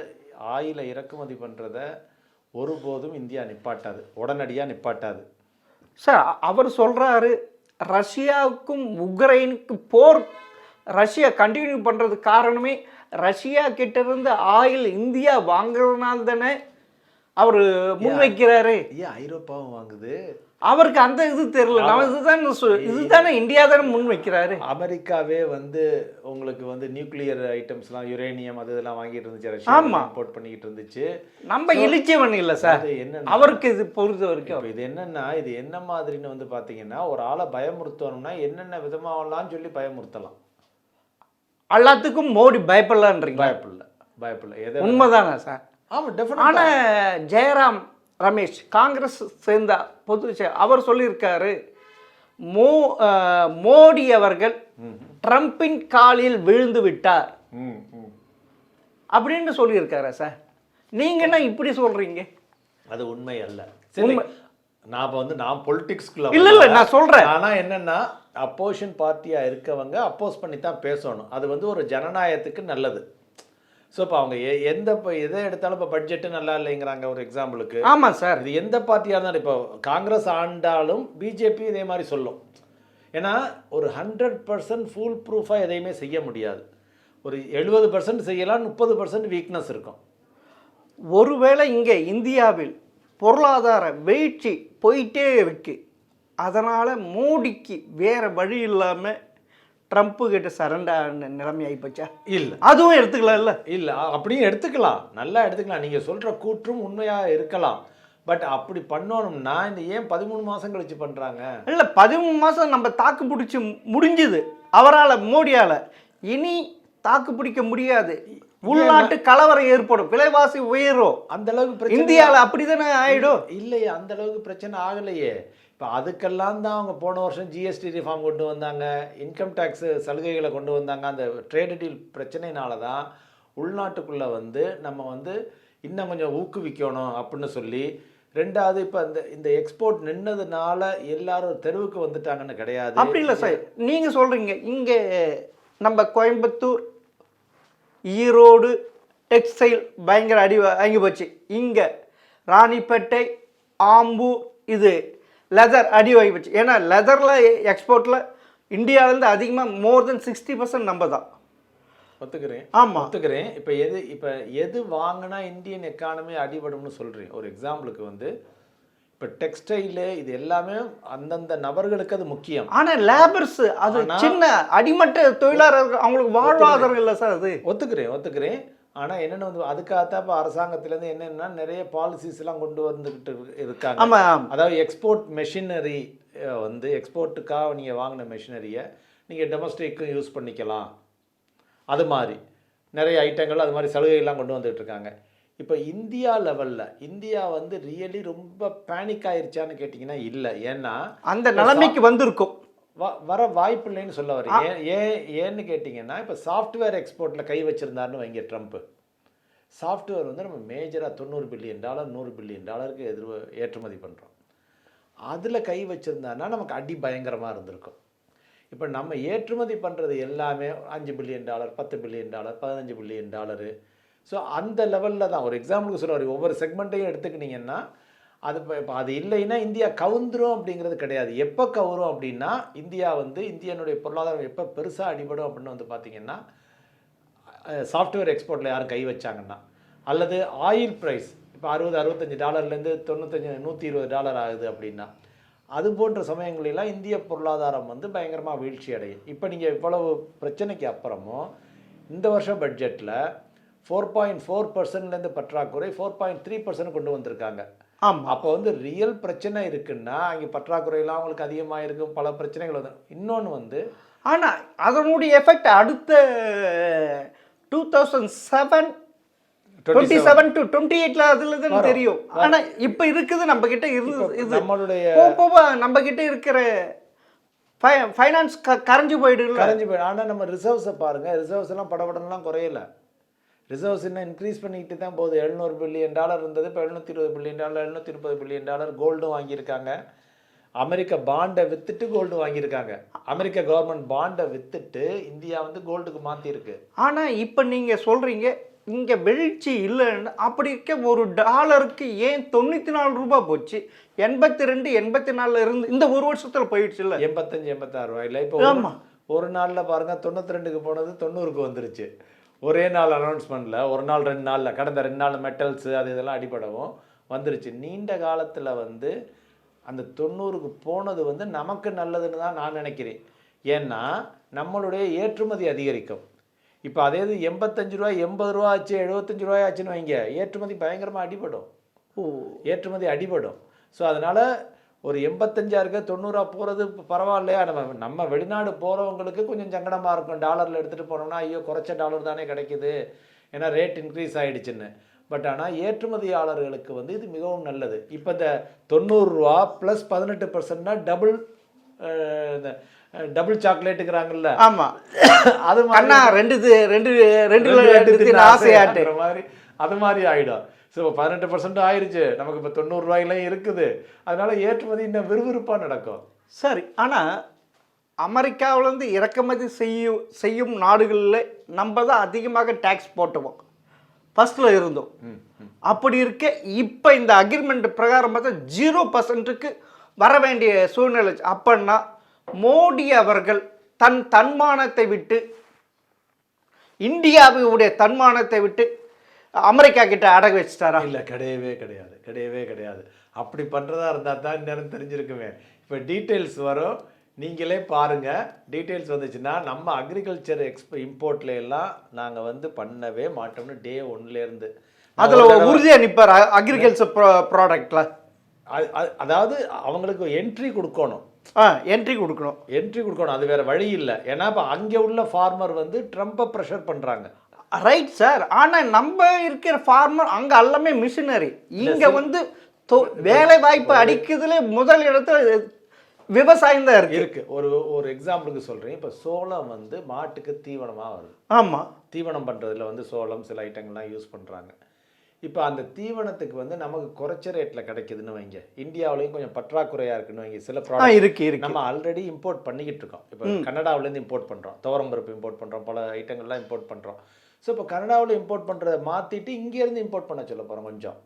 ஆயிலை இறக்குமதி பண்ணுறத ஒருபோதும் இந்தியா நிப்பாட்டாது, உடனடியாக நிப்பாட்டாது சார். அவர் சொல்கிறாரு ரஷ்யாவுக்கும் உக்ரைனுக்கும் போர் ரஷ்யா கண்டினியூ பண்ணுறதுக்கு காரணமே ரஷ்யா கிட்ட இருந்து ஆயில் இந்தியா வாங்குறதுனால தானே அவர் முன்வைக்கிறாரு. ஏன் ஐரோப்பாவும் வாங்குது? அவருக்கு அந்த இது தெரியல. இதுதானே இந்தியா தானே முன் வைக்கிறாரு. அமெரிக்காவே வந்து உங்களுக்கு வந்து நியூக்ளியர் ஐட்டம்ஸ்லாம் யுரேனியம் அது இதெல்லாம் வாங்கிட்டு இருந்துச்சு. ரஷ்யா இம்போர்ட் பண்ணிக்கிட்டு இருந்துச்சு. நம்ம இழிச்சவன் இல்லை சார். என்ன அவருக்கு இது பொறுத்த வரைக்கும் இது என்னன்னா, இது என்ன மாதிரின்னு வந்து பார்த்தீங்கன்னா, ஒரு ஆளை பயமுறுத்தணும்னா என்னென்ன விதமாகலாம் சொல்லி பயமுறுத்தலாம். எல்லாத்துக்கும் மோடி பயப்படலான்றீங்க? பயப்படல. உண்மைதானே சார்? ஆமாம், டெஃபினட். ஆனால் ஜெயராம் ரமேஷ் காங்கிரஸ் சேர்ந்த அவர் சொல்லியிருக்காரு, மோடி அவர்கள் ட்ரம்பின் காலில் விழுந்து விட்டார் அப்படின்னு சொல்லியிருக்காரு சார். நீங்க என்ன இப்படி சொல்றீங்க? அது உண்மை அல்ல. நான் பொலிட்டிக்ஸ்குள்ள இல்ல நான் சொல்றேன். ஆனா என்னன்னா, அப்போசிஷன் பார்ட்டியா இருக்கவங்க அப்போஸ் பண்ணி தான் பேசணும். அது வந்து ஒரு ஜனநாயகத்துக்கு நல்லது. ஸோ இப்போ அவங்க எதை எடுத்தாலும் இப்போ பட்ஜெட்டு நல்லா இல்லைங்கிறாங்க ஒரு எக்ஸாம்பிளுக்கு. ஆமாம் சார். இது எந்த பார்ட்டியாக இருந்தாலும், இப்போ காங்கிரஸ் ஆண்டாலும் பிஜேபி இதே மாதிரி சொல்லும். ஏன்னா ஒரு 100% ஃபுல் ப்ரூஃபாக எதையுமே செய்ய முடியாது. ஒரு 70% செய்யலாம், 30% வீக்னஸ் இருக்கும். ஒருவேளை இங்கே இந்தியாவில் பொருளாதார வீழ்ச்சி போயிட்டே இருக்கு, அதனால் மோடிக்கு வேறு வழி இல்லாமல் ட்ரம்ப்பு கிட்ட சரண்டர் நிலைமை ஆகிப்போச்சா? இல்லை, அதுவும் எடுத்துக்கலாம். இல்லை அப்படியும் எடுத்துக்கலாம், நல்லா எடுத்துக்கலாம். நீங்கள் சொல்கிற கூற்றும் உண்மையாக இருக்கலாம். பட் அப்படி பண்ணணும்னா இந்த ஏன் 13 மாதம் கழிச்சு பண்ணுறாங்க? இல்லை, 13 மாதம் நம்ம தாக்கு பிடிச்சி முடிஞ்சுது அவரால், மோடியால். இனி தாக்கு பிடிக்க முடியாது. உள்நாட்டு கலவரம் ஏற்படும், விலைவாசி உயரும். அந்த அளவுக்கு இந்தியாவில் அப்படி தானே ஆகிடும். இல்லையே, அந்த அளவுக்கு பிரச்சனை ஆகலையே. இப்போ அதுக்கெல்லாம் தான் அவங்க போன வருஷம் ஜிஎஸ்டி ரிஃபார்ம் கொண்டு வந்தாங்க, இன்கம் டேக்ஸு சலுகைகளை கொண்டு வந்தாங்க. அந்த ட்ரேட் டீல் பிரச்சனைனால தான் உள்நாட்டுக்குள்ளே வந்து நம்ம வந்து இன்னும் கொஞ்சம் ஊக்குவிக்கணும் அப்படின்னு சொல்லி. ரெண்டாவது இப்போ இந்த எக்ஸ்போர்ட் நின்னதுனால எல்லாரும் தெருவுக்கு வந்துட்டாங்கன்னு கிடையாது. அப்படி இல்லை சார், நீங்கள் சொல்கிறீங்க இங்கே நம்ம கோயம்புத்தூர், ஈரோடு டெக்ஸ்டைல் பயங்கர அடி வாங்கி போச்சு. இங்கே ராணிப்பேட்டை, ஆம்பூர் இது லெதர் அடி வாங்கி போச்சு. ஏன்னா லெதரில் எக்ஸ்போர்ட்டில் இந்தியாவிலேருந்து அதிகமாக மோர் தென் 60% நம்ம தான். ஒத்துக்கிறேன். ஆமாம், ஒத்துக்கிறேன். இப்போ எது வாங்கினா இந்தியன் எக்கானமி அடிபடும்னு சொல்கிறேன். ஒரு எக்ஸாம்பிளுக்கு வந்து இப்போ டெக்ஸ்டைலு இது எல்லாமே அந்தந்த நபர்களுக்கு அது முக்கியம். ஆனா லேபர்ஸ் அது சின்ன அடிமட்ட தொழிலாளர்கள், அவங்களுக்கு வாழ்வாதாரம் இல்லை சார் அது. ஒத்துக்கிறேன். ஆனா என்னென்ன வந்து அதுக்காகத்தான் இப்போ அரசாங்கத்திலேருந்து என்னென்னா நிறைய பாலிசிஸ் எல்லாம் கொண்டு வந்துக்கிட்டு இருக்காங்க. ஆமா. அதாவது எக்ஸ்போர்ட் மெஷினரி வந்து எக்ஸ்போர்ட்டுக்காக நீங்கள் வாங்கின மெஷினரியை நீங்கள் டொமஸ்டிக்கும் யூஸ் பண்ணிக்கலாம். அது மாதிரி நிறைய ஐட்டங்கள் அது மாதிரி சலுகைகள்லாம் கொண்டு வந்துட்டு இருக்காங்க. இப்போ இந்தியா லெவலில் இந்தியா வந்து ரியலி ரொம்ப பேனிக் ஆயிருச்சான்னு கேட்டிங்கன்னா இல்லை. ஏன்னா அந்த நிலைமைக்கு வந்திருக்கும். வர வாய்ப்பு இல்லைன்னு சொல்ல வரேன். ஏன்னு கேட்டிங்கன்னா இப்போ சாஃப்ட்வேர் எக்ஸ்போர்ட்டில் கை வச்சுருந்தாருன்னு வைங்க ட்ரம்ப்பு. சாஃப்ட்வேர் வந்து நம்ம மேஜராக $90 பில்லியன் $100 பில்லியன் ஏற்றுமதி பண்ணுறோம். அதில் கை வச்சுருந்தாருன்னா நமக்கு அடி பயங்கரமாக இருந்திருக்கும். இப்போ நம்ம ஏற்றுமதி பண்ணுறது எல்லாமே $5 பில்லியன் $10 பில்லியன் $15 பில்லியன். ஸோ அந்த லெவலில் தான். ஒரு எக்ஸாம்பிளுக்கு சொல்லுவார், ஒவ்வொரு செக்மெண்ட்டையும் எடுத்துக்கிட்டிங்கன்னா அது இப்போ அது இல்லைன்னா இந்தியா கவுந்துரும் அப்படிங்கிறது கிடையாது. எப்போ கவுரும் அப்படின்னா இந்தியா வந்து இந்தியனுடைய பொருளாதாரம் எப்போ பெருசாக அடிபடும் அப்படின்னு வந்து பார்த்திங்கன்னா சாஃப்ட்வேர் எக்ஸ்போர்ட்டில் யாரும் கை வச்சாங்கன்னா, அல்லது ஆயில் ப்ரைஸ் இப்போ $60-65 $95 $120 ஆகுது அப்படின்னா, அது போன்ற சமயங்களெல்லாம் இந்திய பொருளாதாரம் வந்து பயங்கரமாக வீழ்ச்சி அடையும். இப்போ நீங்கள் இவ்வளவு பிரச்சனைக்கு அப்புறமும் இந்த வருஷம் பட்ஜெட்டில் 4.4% பற்றாக்குறை 4.3% கொண்டு வந்திருக்காங்க. ஆமாம். அப்போ வந்து ரியல் பிரச்சனை இருக்குன்னா அங்கே பற்றாக்குறையெல்லாம் அவங்களுக்கு அதிகமாக இருக்கும், பல பிரச்சனைகள் வந்து. இன்னொன்று வந்து ஆனால் அதனுடைய எஃபெக்ட் அடுத்த 2027 to 28 அதுல தான் தெரியும். ஆனா இப்ப இருக்குது நம்ம கிட்ட நம்மளுடைய நம்ம கிட்ட இருக்கிற ஃபைனான்ஸ் கரைஞ்சு போயிடுது. ஆனா நம்ம ரிசர்வ்ஸை பாருங்க, ரிசர்வ்ஸ் எல்லாம் படபடலாம் குறையல. ரிசர்வ்ஸ் இன்னும் இன்க்ரீஸ் பண்ணிக்கிட்டு தான் போகுது. $700 பில்லியன் இருந்தது, இப்போ $720 பில்லியன் $730 பில்லியன் கோல்டும் வாங்கியிருக்காங்க. அமெரிக்க பாண்டை வித்துட்டு கோல்டு வாங்கியிருக்காங்க. அமெரிக்க கவர்மெண்ட் பாண்டை வித்துட்டு இந்தியா வந்து கோல்டுக்கு மாற்றிருக்கு. ஆனால் இப்போ நீங்கள் சொல்கிறீங்க இங்கே வீழ்ச்சி இல்லைன்னு. அப்படி இருக்க ஒரு டாலருக்கு ஏன் $94 போச்சு? 82 84 இருந்து இந்த ஒரு வருஷத்தில் போயிடுச்சு இல்லை? 85 86 ரூபாயில். இப்போ ஒரு நாளில் பாருங்கள் 92க்கு போனது 90க்கு வந்துருச்சு. ஒரே நாள் அனௌன்ஸ்மெண்ட்டில், ஒரு நாள் 2 நாளில், கடந்த 2 நாள் மெட்டல்ஸு அது இதெல்லாம் அடிபடவும் வந்துருச்சு. நீண்ட காலத்தில் வந்து அந்த 90க்கு போனது வந்து நமக்கு நல்லதுன்னு தான் நான் நினைக்கிறேன். ஏன்னா நம்மளுடைய ஏற்றுமதி அதிகரிக்கும். இப்போ அதே இது 85 ரூபா 80 ரூபா ஆச்சு 75 ரூபாய் ஆச்சுன்னு வைங்க, ஏற்றுமதி பயங்கரமாக அடிபடும். ஏற்றுமதி அடிபடும். ஸோ அதனால் ஒரு 85 இருக்க 90 போகிறது பரவாயில்லையா? நம்ம வெளிநாடு போகிறவங்களுக்கு கொஞ்சம் சங்கடமாக இருக்கும். டாலரில் எடுத்துகிட்டு போனோம்னா ஐயோ குறைச்ச டாலர் தானே கிடைக்குது, ஏன்னா ரேட் இன்க்ரீஸ் ஆகிடுச்சுன்னு. பட் ஆனால் ஏற்றுமதியாளர்களுக்கு வந்து இது மிகவும் நல்லது. இப்போ இந்த 90 ரூபா ப்ளஸ் 18% டபுள் சாக்லேட்டுங்கிறாங்கல்ல. ஆமாம், அது மாதிரி அது மாதிரி ஆகிடும். ஸோ 18% ஆயிடுச்சு, நமக்கு இப்போ 90 ரூபாயிலாம் இருக்குது. அதனால ஏற்றுமதி இன்னும் விறுவிறுப்பாக நடக்கும். சரி, ஆனால் அமெரிக்காவிலேருந்து இறக்குமதி செய்யும் நாடுகளில் நம்ம தான் அதிகமாக டேக்ஸ் போட்டுவோம், ஃபர்ஸ்டில் இருந்தோம். அப்படி இருக்க இப்போ இந்த அக்ரிமெண்ட் பிரகாரம் பார்த்தா 0%க்கு வர வேண்டிய சூழ்நிலை. அப்படின்னா மோடி அவர்கள் தன்மானத்தை விட்டு, இந்தியாவுடைய தன்மானத்தை விட்டு அமெரிக்கா கிட்ட அடகு வச்சுட்டாரா? இல்லை, கிடையவே கிடையாது. அப்படி பண்ணுறதா இருந்தால் தான் நேரம் தெரிஞ்சிருக்குமே. இப்போ டீட்டெயில்ஸ் வரும், நீங்களே பாருங்கள். டீட்டெயில்ஸ் வந்துச்சுன்னா நம்ம அக்ரிகல்ச்சர் இம்போர்ட்ல எல்லாம் நாங்கள் வந்து பண்ணவே மாட்டோம்னு டே 1லேருந்து அதில் உறுதியாக நிற்பார். அக்ரிகல்ச்சர் ப்ராடக்டில் அதாவது அவங்களுக்கு என்ட்ரி கொடுக்கணும். என்ட்ரி கொடுக்கணும், அது வேறு வழி இல்லை. ஏன்னா இப்போ அங்கே உள்ள ஃபார்மர் வந்து ட்ரம்ப்பை ப்ரெஷர் பண்ணுறாங்க. Right sir. ஆனால் நம்ம இருக்கிற ஃபார்மர் அங்கே எல்லாமே மிஷினரி. இங்கே வந்து வேலை வாய்ப்பு அடிக்கிறதுல முதல் இடத்துல விவசாயம் தான் இருக்கு. ஒரு எக்ஸாம்பிளுக்கு சொல்கிறேன். இப்போ சோளம் வந்து மாட்டுக்கு தீவனமாக வருது. ஆமாம், தீவனம் பண்ணுறதுல வந்து சோளம் சில ஐட்டங்கள்லாம் யூஸ் பண்ணுறாங்க. இப்போ அந்த தீவனத்துக்கு வந்து நமக்கு குறைச்ச ரேட்டில் கிடைக்குதுன்னு வைங்க, இந்தியாவிலையும் கொஞ்சம் பற்றாக்குறையாக இருக்குன்னு வைங்க. சில ப்ராடக்ட் இருக்கு நம்ம ஆல்ரெடி இம்போர்ட் பண்ணிக்கிட்டு இருக்கோம். இப்போ கனடாவிலேருந்து இம்போர்ட் பண்ணுறோம், துவரம்பருப்பு இம்போர்ட் பண்ணுறோம், பல ஐட்டங்கள்லாம் இம்போர்ட் பண்ணுறோம். ஸோ இப்போ கனடாவில் இம்போர்ட் பண்ணுறதை மாற்றிட்டு இங்கேருந்து இம்போர்ட் பண்ண சொல்ல போகிறோம். கொஞ்சம்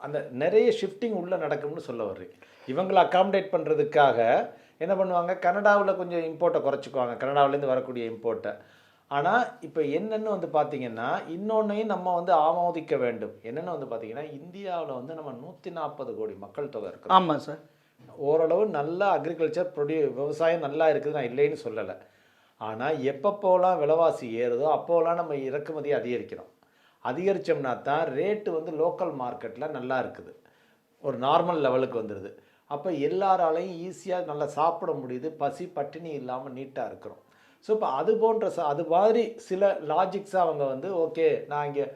அந்த நிறைய ஷிஃப்டிங் உள்ளே நடக்கும்னு சொல்ல வர்றேன். இவங்களை அகாமடேட் பண்ணுறதுக்காக என்ன பண்ணுவாங்க, கனடாவில் கொஞ்சம் இம்போர்ட்டை குறைச்சிக்குவாங்க, கனடாவிலேருந்து வரக்கூடிய இம்போர்ட்டை. ஆனால் இப்போ என்னென்னு வந்து பார்த்தீங்கன்னா இன்னொன்னையும் நம்ம வந்து ஆமோதிக்க வேண்டும். என்னென்னு வந்து பார்த்தீங்கன்னா இந்தியாவில் வந்து நம்ம 140 கோடி மக்கள் தொகை இருக்கிறோம். ஆமாம் சார். ஓரளவு நல்லா அக்ரிகல்ச்சர் விவசாயம் நல்லா இருக்குது, நான் இல்லைன்னு சொல்லலை. ஆனால் எப்பப்போலாம் விலைவாசி ஏறுதோ அப்போலாம் நம்ம இறக்குமதி அதிகரிக்கிறோம். அதிகரித்தோம்னா தான் ரேட்டு வந்து லோக்கல் மார்க்கெட்டில் நல்லா இருக்குது, ஒரு நார்மல் லெவலுக்கு வந்துடுது. அப்போ எல்லாராலையும் ஈஸியாக நல்லா சாப்பிட முடியுது, பசி பட்டினி இல்லாமல் நீட்டாக இருக்கிறோம். ஸோ இப்போ அது போன்ற அது மாதிரி சில லாஜிக்ஸாக அவங்க வந்து ஓகே நான் இங்கே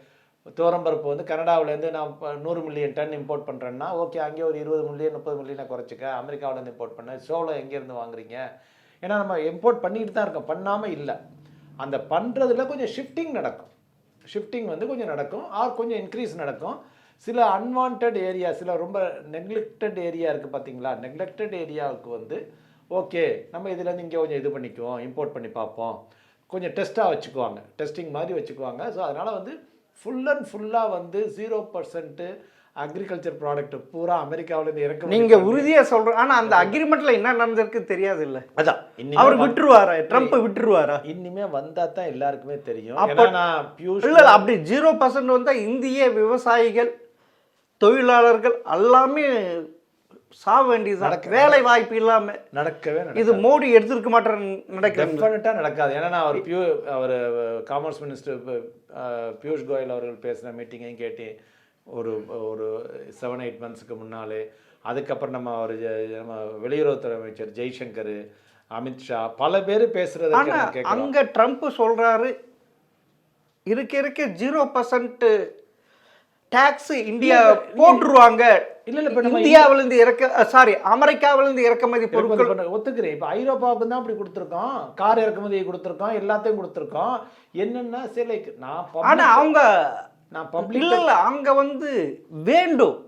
துவரம்பருப்பு வந்து கனடாவிலேருந்து நான் 100 மில்லியன் டன் இம்போர்ட் பண்ணுறேன்னா ஓகே அங்கே ஒரு 20 மில்லியன் 30 மில்லியனை குறைச்சிக்க, அமெரிக்காவிலேருந்து இம்போர்ட் பண்ணேன், சோளம் எங்கேருந்து வாங்குறீங்க? ஏன்னா நம்ம இம்போர்ட் பண்ணிக்கிட்டு தான் இருக்கோம், பண்ணாமல் இல்லை. அந்த பண்ணுறதுல கொஞ்சம் ஷிஃப்டிங் நடக்கும், ஷிஃப்டிங் வந்து கொஞ்சம் நடக்கும், கொஞ்சம் இன்க்ரீஸ் நடக்கும். சில அன்வான்ட் ஏரியா, சில ரொம்ப நெக்லெக்டட் ஏரியா இருக்குது பார்த்தீங்களா, நெக்லெக்டட் ஏரியாவுக்கு வந்து ஓகே நம்ம இதுலேருந்து இங்கே கொஞ்சம் இது பண்ணிக்குவோம், இம்போர்ட் பண்ணி பார்ப்போம், கொஞ்சம் டெஸ்ட்டாக வச்சுக்குவாங்க, டெஸ்டிங் மாதிரி வச்சுக்குவாங்க. ஸோ அதனால் வந்து ஃபுல் அண்ட் ஃபுல்லாக வந்து 0% அக்ரிகல்ச்சர் ப்ராடக்ட் பூரா அமெரிக்காவிலேருந்து இறக்க. நீங்கள் உறுதியாக சொல்கிறோம், ஆனால் அந்த அக்ரிமெண்ட்டில் என்ன நடந்திருக்கு தெரியாது இல்லை. அதான் அவர் விட்டுருவாரா, ட்ரம்ப் விட்டுருவாரா? இனிமே வந்தால் தான் எல்லாருக்குமே தெரியும். அப்போ நான் பியூஷ் இல்லை அப்படி 0% வந்தால் இந்திய விவசாயிகள் தொழிலாளர்கள் எல்லாமே சாக வேண்டியது, வேலை வாய்ப்பு இல்லாமல் நடக்கவே. இது மோடி எடுத்துருக்க மாட்டேன், டெஃபினட்டாக நடக்காது. ஏன்னா நான் அவர் காமர்ஸ் மினிஸ்டர் பியூஷ் கோயல் அவர்கள் பேசின மீட்டிங்கையும் கேட்டு ஒரு 7-8 மந்த்ஸுக்கு முன்னாலே, அதுக்கப்புறம் நம்ம வெளியுறவுத்துறை அமைச்சர் ஜெய்சங்கர், அமித்ஷா பல பேர் பேசுறது. அங்கே ட்ரம்ப் சொல்கிறாரு இருக்க 0% டாக்ஸ் இந்தியா போட்டுருவாங்க. இந்தியாவிலிருந்து அமெரிக்காவிலிருந்து இறக்குமதி பொருட்கள் ஒத்துக்கிறேன். இப்போ ஐரோப்பாவுக்கு தான் அப்படி கொடுத்துருக்கோம், கார் இறக்குமதியை கொடுத்துருக்கோம், எல்லாத்தையும் கொடுத்துருக்கோம். என்னென்னா சிலைக்கு ஆனா அவங்க இல்ல அங்க வந்து வேண்டும்,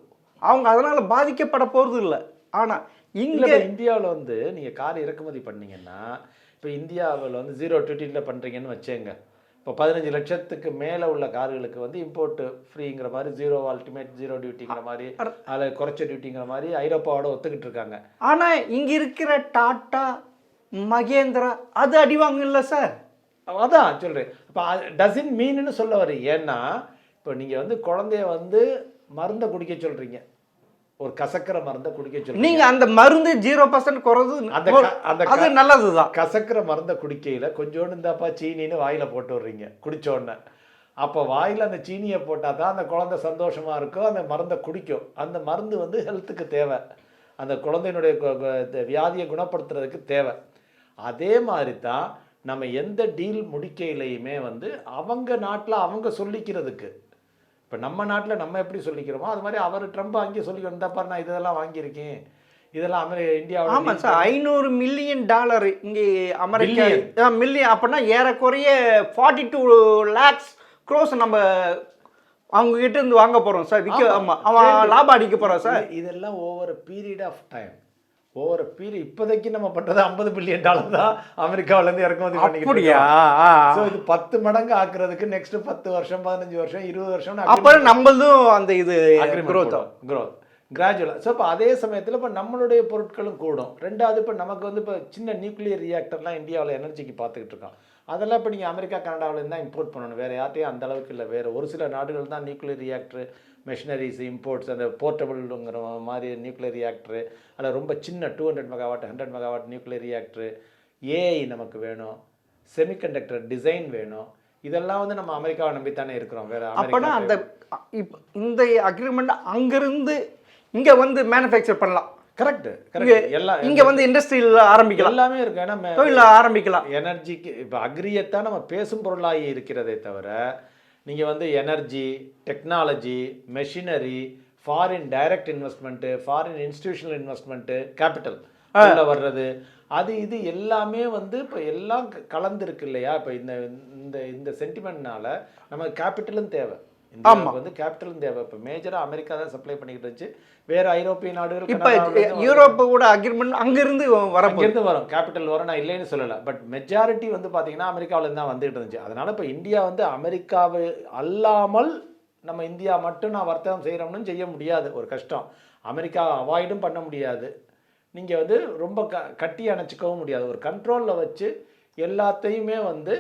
அவங்க அதனால பாதிக்கப்பட போறது இல்லை. ஆனா இங்க இந்தியாவில் வந்து நீங்க கார் இறக்குமதி பண்ணீங்கன்னா, இப்போ இந்தியாவில் வந்து 0 டியூட்டியில் பண்றீங்கன்னு வச்சேங்க, இப்போ 15 லட்சத்துக்கு மேலே உள்ள கார்களுக்கு வந்து இம்போர்ட் ஃப்ரீங்கிற மாதிரி, 0 அல்டிமேட் 0 டியூட்டிங்கிற மாதிரி, அதில் குறைச்ச டியூட்டிங்கிற மாதிரி ஐரோப்பாவோட ஒத்துக்கிட்டு இருக்காங்க. ஆனால் இங்கே இருக்கிற டாட்டா மகேந்திரா அது அடிவாங்க இல்லை சார். அதான் சொல்கிறேன். இப்போ டசன் மீன்னு சொல்ல வர. ஏன்னா இப்போ நீங்கள் வந்து குழந்தைய வந்து மருந்தை குடிக்க சொல்கிறீங்க, ஒரு கசக்கிற மருந்தை குடிக்க சொல்லுங்க, நீங்க அந்த மருந்து 0% குறைது, அது நல்லதுதான். கசக்கிற மருந்தை குடிக்கையில கொஞ்சோண்டு இந்தாப்பா சீனின்னு வாயில போட்டு விடுறீங்க, குடிச்ச உடனே. அப்போ வாயில் அந்த சீனியை போட்டால் தான் அந்த குழந்தை சந்தோஷமா இருக்கும், அந்த மருந்தை குடிக்கும். அந்த மருந்து வந்து ஹெல்த்துக்கு தேவை, அந்த குழந்தையினுடைய வியாதியை குணப்படுத்துறதுக்கு தேவை. அதே மாதிரி தான் நம்ம எந்த டீல் முடிக்கையிலையுமே வந்து அவங்க நாட்டில் அவங்க சொல்லிக்கிறதுக்கு, இப்போ நம்ம நாட்டில் நம்ம எப்படி சொல்லிக்கிறோமோ அது மாதிரி அவர் ட்ரம்ப் அங்கே சொல்லி வந்தாப்பார், நான் இதெல்லாம் வாங்கியிருக்கேன், இதெல்லாம் இந்தியாவில். ஆமாம் சார், $500 மில்லியன் இங்கே அமெரிக்கா மில்லியன், அப்படின்னா ஏறக்குறைய 42 lakhs crores நம்ம அவங்க கிட்ட இருந்து வாங்க போகிறோம் சார், ஆமாம் அவன் லாபம் அடிக்க போகிறான் சார். இதெல்லாம் over period of time, over period. இப்போதைக்கு நம்ம பண்ணுறது $50 பில்லியன் தான் அமெரிக்காவிலேருந்து இறக்குமதி பண்ணிக்கிட்டு. ஸோ இது 10 மடங்கு ஆக்குறதுக்கு நெக்ஸ்ட் 10 வருஷம் 15 வருஷம் 20 வருஷம் அப்புறம் நம்மளதும் அந்த இது க்ரோத் கிராஜுவலாக. ஸோ இப்போ அதே சமயத்தில் இப்போ நம்மளுடைய பொருட்களும் கூடும். ரெண்டாவது இப்போ நமக்கு வந்து இப்போ சின்ன நியூக்ளியர் ரியாக்டர்லாம் இந்தியாவில் எனர்ஜிக்கு பார்த்துக்கிட்டு இருக்கோம். அதெல்லாம் இப்போ நீங்கள் அமெரிக்கா கனடாவிலேருந்து தான் இம்போர்ட் பண்ணணும், வேறு யார்ட்டையும் அந்த அளவுக்கு இல்லை. வேறு ஒரு சில நாடுகள் தான் நியூக்ளியர் ரியாக்டர் மெஷினரிஸ் இம்போர்ட்ஸ், அந்த போர்ட்டபிள்ங்கிற மாதிரி நியூக்ளியர் ரியாக்டரு, அதில் ரொம்ப சின்ன 200 மெகாவாட் 100 மெகாவாட் நியூக்ளியர் ரியாக்டரு, ஏஐ நமக்கு வேணும், செமிகண்டக்டர் டிசைன் வேணும். இதெல்லாம் வந்து நம்ம அமெரிக்காவை நம்பித்தானே இருக்கிறோம். வேறு அப்போனா அந்த இந்த அக்ரிமெண்ட் அங்கேருந்து இங்கே வந்து மேனுஃபேக்சர் பண்ணலாம். கரெக்ட். எல்லாம் இங்கே வந்து இண்டஸ்ட்ரியில் ஆரம்பிக்கலாம், எல்லாமே இருக்கு. ஏன்னா தொழில் ஆரம்பிக்கலாம். எனர்ஜிக்கு இப்போ அக்ரியத்தான் நம்ம பேசும் பொருளாகி இருக்கிறதே தவிர, நீங்கள் வந்து energy, technology, machinery, foreign direct investment, foreign institutional investment, capital வர்றது, அது இது எல்லாமே வந்து இப்போ எல்லாம் கலந்துருக்கு இல்லையா? இப்போ இந்த சென்டிமெண்ட்னால நமக்கு கேபிட்டலும் தேவை, இந்தியாவுக்கு வந்து கேபிட்டலும் தேவை. இப்போ மேஜராக அமெரிக்கா தான் சப்ளை பண்ணிக்கிட்டு இருந்துச்சு, வேறு ஐரோப்பிய நாடுகள், இப்போ யூரோப்பு கூட அக்ரிமெண்ட் அங்கேருந்து வரும், கேபிட்டல் வரும், நான் இல்லைன்னு சொல்லலை. பட் மெஜாரிட்டி வந்து பார்த்தீங்கன்னா அமெரிக்காவிலேருந்து தான் வந்துகிட்டு இருந்துச்சு. அதனால் இப்போ இந்தியா வந்து அமெரிக்காவை அல்லாமல் நம்ம இந்தியா மட்டும் நான் வர்த்தகம் செய்கிறோம்னு செய்ய முடியாது, ஒரு கஷ்டம். அமெரிக்கா அவாய்டும் பண்ண முடியாது, நீங்கள் வந்து ரொம்ப கட்டி அணைச்சிக்கவும் முடியாது. ஒரு கண்ட்ரோலில் வச்சு எல்லாத்தையுமே வந்து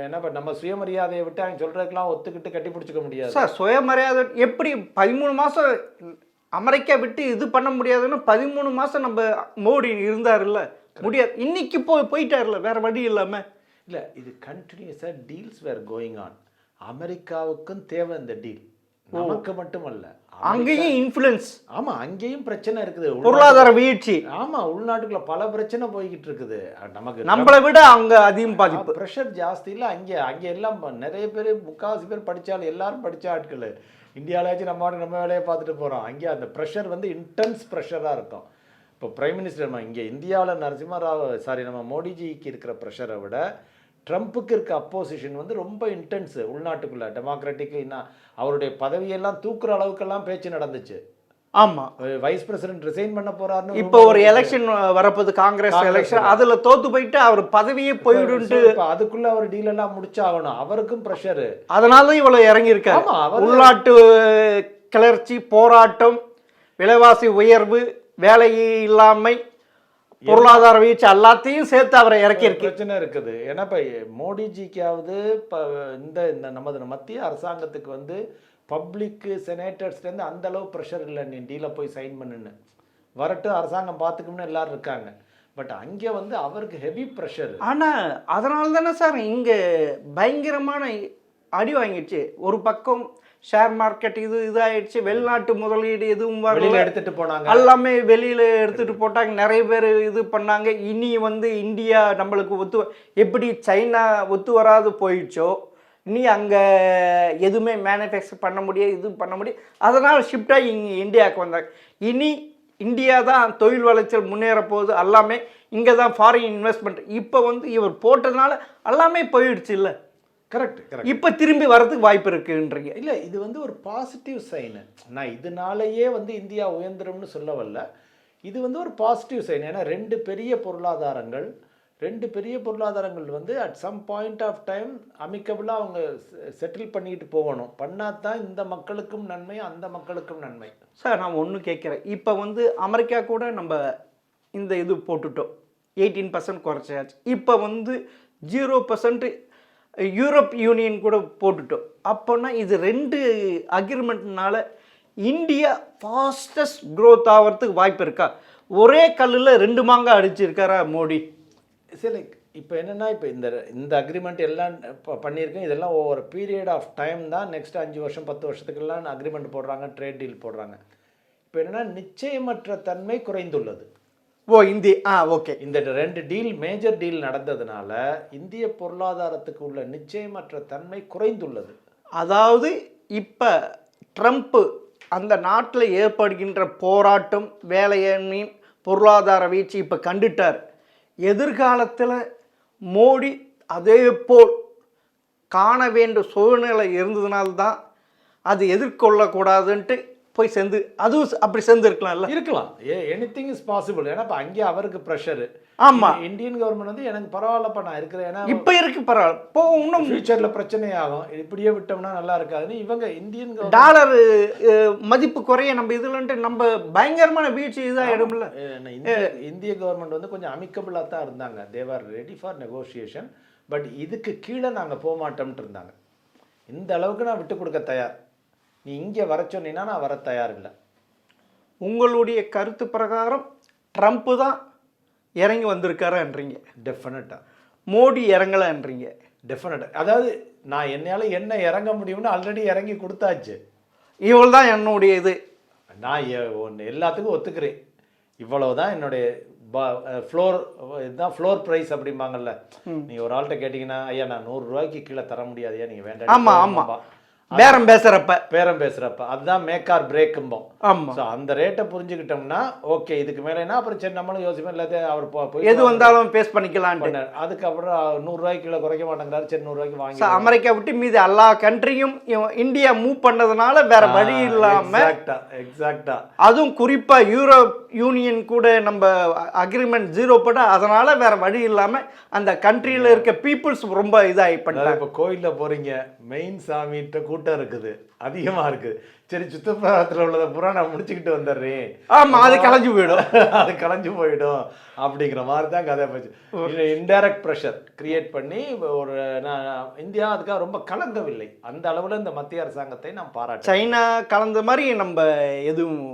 என்ன நம்ம சுயமரியாதையை விட்டு அவங்க சொல்றதுக்கெல்லாம் ஒத்துக்கிட்டு கட்டி பிடிச்சிக்க முடியாது சார். சுயமரியாதை எப்படி 13 மாதம் அமெரிக்கா விட்டு இது பண்ண முடியாதுன்னு 13 மாதம் நம்ம மோடி இருந்தாருல்ல, முடியாது. இன்னைக்கு போயிட்டார்ல, வேற வழி இல்லாமல். இல்லை, இது கண்டினியூஸாக டீல்ஸ் வேர் கோயிங் ஆன். அமெரிக்காவுக்கும் தேவை இந்த டீல், நமக்கு மட்டுமல்ல. அங்கேயும் இன்ஃப்ளூயன்ஸ். ஆமா, அங்கேயும் பிரச்சனை இருக்குது, பொருளாதார வீழ்ச்சி. ஆமா, உள்நாட்டுக்குள்ள பல பிரச்சனை போய்கிட்டு இருக்குது. நமக்கு நம்மளை விட அங்க அதிகம் பாதிப்பு, ப்ரெஷர் ஜாஸ்தி. இல்லை, அங்கே எல்லாம் நிறைய பேர், முக்கால்வாசி பேர் படித்தாலும் எல்லாரும் படித்த ஆட்கள். இந்தியாவிலாச்சும் நம்ம வேலையை பார்த்துட்டு போகிறோம். அங்கே அந்த ப்ரெஷர் வந்து இன்டென்ஸ் ப்ரெஷராக இருக்கும். இப்போ பிரைம் மினிஸ்டர் இங்கே இந்தியாவில் நரசிம்மராவ் நம்ம மோடிஜிக்கு இருக்கிற ப்ரெஷரை விட ட்ரம்ப்புக்கு இருக்க அப்போசிஷன் வந்து ரொம்ப இன்டென்ஸு. உள்நாட்டுக்குள்ள டெமோக்ராட்டிக் அவருடைய பதவியெல்லாம் தூக்குற அளவுக்கெல்லாம் பேச்சு நடந்துச்சு. ஆமா, வைஸ் பிரசிடென்ட் ரிசைன் பண்ண போறாருன்னு. இப்போ ஒரு எலெக்ஷன் வரப்போது, காங்கிரஸ் எலெக்ஷன், அதுல தோத்து போயிட்டு அவர் பதவியே போயிடுன்ட்டு. அதுக்குள்ள அவர் டீல் எல்லாம் முடிச்சாகணும், அவருக்கும் ப்ரெஷர். அதனால இவ்வளவு இறங்கி இருக்காரு. உள்நாட்டு கிளர்ச்சி, போராட்டம், விலைவாசி உயர்வு, வேலை இல்லாமை, பொருளாதார வீழ்ச்சி எல்லாத்தையும் சேர்த்து அவரை இறக்கி இருக்கு. பிரச்சனை இருக்குது. ஏன்னா இப்போ மோடிஜிக்காவது இப்போ இந்த நமது மத்திய அரசாங்கத்துக்கு வந்து பப்ளிக்கு செனேட்டர்ஸ்லேருந்து அந்த அளவு ப்ரெஷர் இல்லை, நீ டீலை போய் சைன் பண்ணுன்னு வரட்டும், அரசாங்கம் பார்த்துக்கும்னு எல்லாரும் இருக்காங்க. பட் அங்கே வந்து அவருக்கு ஹெவி ப்ரெஷர். ஆனால் அதனால தானே சார் இங்கே பயங்கரமான அடி வாங்கிடுச்சு. ஒரு பக்கம் ஷேர் மார்க்கெட் இதாகிடுச்சு, வெளிநாட்டு முதலீடு எதுவும் வெளியில் எடுத்துகிட்டு போனாங்க, எல்லாமே வெளியில் எடுத்துகிட்டு போட்டாங்க, நிறைய பேர் இது பண்ணாங்க. இனி வந்து இந்தியா நம்மளுக்கு எப்படி சைனா ஒத்து வராது போயிடுச்சோ, இனி அங்கே எதுவுமே மேனுஃபேக்சர் பண்ண முடியாது, இது பண்ண முடியும். அதனால் ஷிஃப்டாகி இங்கே இந்தியாவுக்கு வந்தாங்க. இனி இந்தியா தான் தொழில் வளர்ச்சியில் முன்னேற போகுது, எல்லாமே இங்கே தான் ஃபாரின் இன்வெஸ்ட்மெண்ட். இப்போ வந்து இவர் போட்டதுனால எல்லாமே போயிடுச்சு இல்லை. கரெக்ட். இப்போ திரும்பி வரதுக்கு வாய்ப்பு இருக்குன்றீங்க. இல்லை, இது வந்து ஒரு பாசிட்டிவ் சைனு. நான் இதனாலேயே வந்து இந்தியா உயர்ந்துரும்னு சொல்ல வரல, இது வந்து ஒரு பாசிட்டிவ் சைன். ஏன்னா ரெண்டு பெரிய பொருளாதாரங்கள் வந்து at some point of time அமிக்கபிளாக அவங்க செட்டில் பண்ணிக்கிட்டு போகணும். பண்ணால் தான் இந்த மக்களுக்கும் நன்மை, அந்த மக்களுக்கும் நன்மை. சார், நான் ஒன்று கேட்குறேன். இப்போ வந்து அமெரிக்கா கூட நம்ம இந்த இது போட்டுட்டோம், 18% குறைச்சாச்சு. இப்போ வந்து 0% யூரோப் யூனியன் கூட போட்டுட்டோம். அப்போனா இது 2 அக்ரிமெண்ட்னால இந்தியா ஃபாஸ்டஸ்ட் க்ரோத் ஆகிறதுக்கு வாய்ப்பு இருக்கா? ஒரே கல்லில் 2 மாங்காய் அடிச்சிருக்காரா மோடி? சரி, இப்போ என்னென்னா, இப்போ இந்த அக்ரிமெண்ட் எல்லாம் பண்ணியிருக்கேன், இதெல்லாம் ஒவ்வொரு பீரியட் ஆஃப் டைம் தான். நெக்ஸ்ட் 5 வருஷம் 10 வருஷத்துக்கெல்லாம் அக்ரிமெண்ட் போடுறாங்க, ட்ரேட் டீல் போடுறாங்க. இப்போ என்னென்னா, நிச்சயமற்ற தன்மை குறைந்துள்ளது. ஓகே. இந்த 2 டீல், மேஜர் டீல் நடந்ததுனால இந்திய பொருளாதாரத்துக்கு உள்ள நிச்சயமற்ற தன்மை குறைந்துள்ளது. அதாவது இப்போ ட்ரம்ப்பு அந்த நாட்டில் ஏற்படுகின்ற போராட்டம், வேலையின்மை, பொருளாதார வீழ்ச்சி இப்போ கண்டுட்டார். எதிர்காலத்தில் மோடி அதே போல் காண வேண்டிய சூழ்நிலை இருந்ததுனால்தான் அது எதிர்கொள்ளக்கூடாதுன்ட்டு போய் சேர்ந்து, அதுவும் அப்படி சேர்ந்து இருக்கலாம். Anything is possible. ஏன்னா இப்போ அங்கே அவருக்கு ப்ரெஷரு. ஆமாம், இந்தியன் கவர்மெண்ட் வந்து எனக்கு பரவாயில்லப்பா, நான் இருக்கிறேன், ஏன்னா இப்போ இருக்கு பரவாயில்ல, இப்போ இன்னும் ஃபியூச்சரில் பிரச்சனையாகும், இப்படியே விட்டோம்னா நல்லா இருக்காதுன்னு இவங்க இந்தியன் டாலர் மதிப்பு குறைய நம்ம இதுலன்ட்டு நம்ம பயங்கரமான வீழ்ச்சி இதாகிடும்ல. இந்திய கவர்மெண்ட் வந்து கொஞ்சம் அமிக்கபிளாக தான் இருந்தாங்க. தேவர் ரெடி ஃபார் நெகோசியேஷன். பட் இதுக்கு கீழே நாங்கள் போக மாட்டோம்ட்டு இருந்தாங்க. இந்த அளவுக்கு நான் விட்டு கொடுக்க தயார், நீ இங்கே வர சொன்னீங்கன்னா நான் வர தயார் இல்லை. உங்களுடைய கருத்து பிரகாரம் ட்ரம்ப்பு தான் இறங்கி வந்திருக்காருன்றீங்க? டெஃபினட்டாக. மோடி இறங்கலைன்றீங்க? டெஃபினட்டாக. அதாவது நான் என்னால் என்ன இறங்க முடியும்னு ஆல்ரெடி இறங்கி கொடுத்தாச்சு. இவ்வளோ தான் என்னுடைய இது, நான் எல்லாத்துக்கும் ஒத்துக்கிறேன். இவ்வளவு தான் என்னுடைய ஃப்ளோர், இதுதான் ஃப்ளோர் ப்ரைஸ் அப்படிம்பாங்கல்ல. நீங்கள் ஒரு ஆள்கிட்ட கேட்டிங்கன்னா, ஐயா நான் 100 ரூபாய்க்கு கீழே தர முடியாதையா, நீங்கள் வேண்டாம். ஆமாம், பேரம் பேசுறப்ப அதுதான் மேக் ஆர் பிரேக்கும்போம். ஆமாம். ஸோ அந்த ரேட்டை புரிஞ்சுக்கிட்டோம்னா ஓகே, இதுக்கு மேலேனா அப்புறம் சரி நம்மளும் யோசிப்போம், இல்லாத அவர் போய் எது வந்தாலும் பேஸ் பண்ணிக்கலாம். அதுக்கப்புறம் 100 ரூபாய்க்கு கீழே குறைக்க மாட்டேங்கிறாரு, சரி 100 ரூபாய்க்கு வாங்கி. அமெரிக்கா விட்டு மீது எல்லா கண்ட்ரியும் இந்தியா மூவ் பண்ணதுனால வேற வழி இல்லாம, எக்ஸாக்டா அதுவும் குறிப்பா யூரோப் யூனியன் கூட நம்ம அக்ரிமெண்ட் 0 போட்டா, அதனால வேற வழி இல்லாம அந்த கண்ட்ரியில இருக்க பீப்புள்ஸ் ரொம்ப இதாகி பண்ணாங்க. இப்போ கோயிலில் போறீங்க, மெயின் சாமிகிட்ட கூட்டு கூட்டம் இருக்குது, அதிகமாக இருக்குது. சரி, சுற்றுப்புறத்தில் உள்ளதை பூரா நான் முடிச்சுக்கிட்டு வந்துடுறேன், ஆமாம், அது கலைஞ்சு போயிடும். அது கலைஞ்சு போயிடும் அப்படிங்கிற மாதிரி தான் கதை போச்சு. இன்டைரக்ட் ப்ரெஷர் கிரியேட் பண்ணி ஒரு இந்தியா அதுக்காக ரொம்ப கலங்கவில்லை. அந்த அளவில் இந்த மத்திய அரசாங்கத்தை நாம் பாராட்டு. சைனா கலந்த மாதிரி நம்ம எதுவும்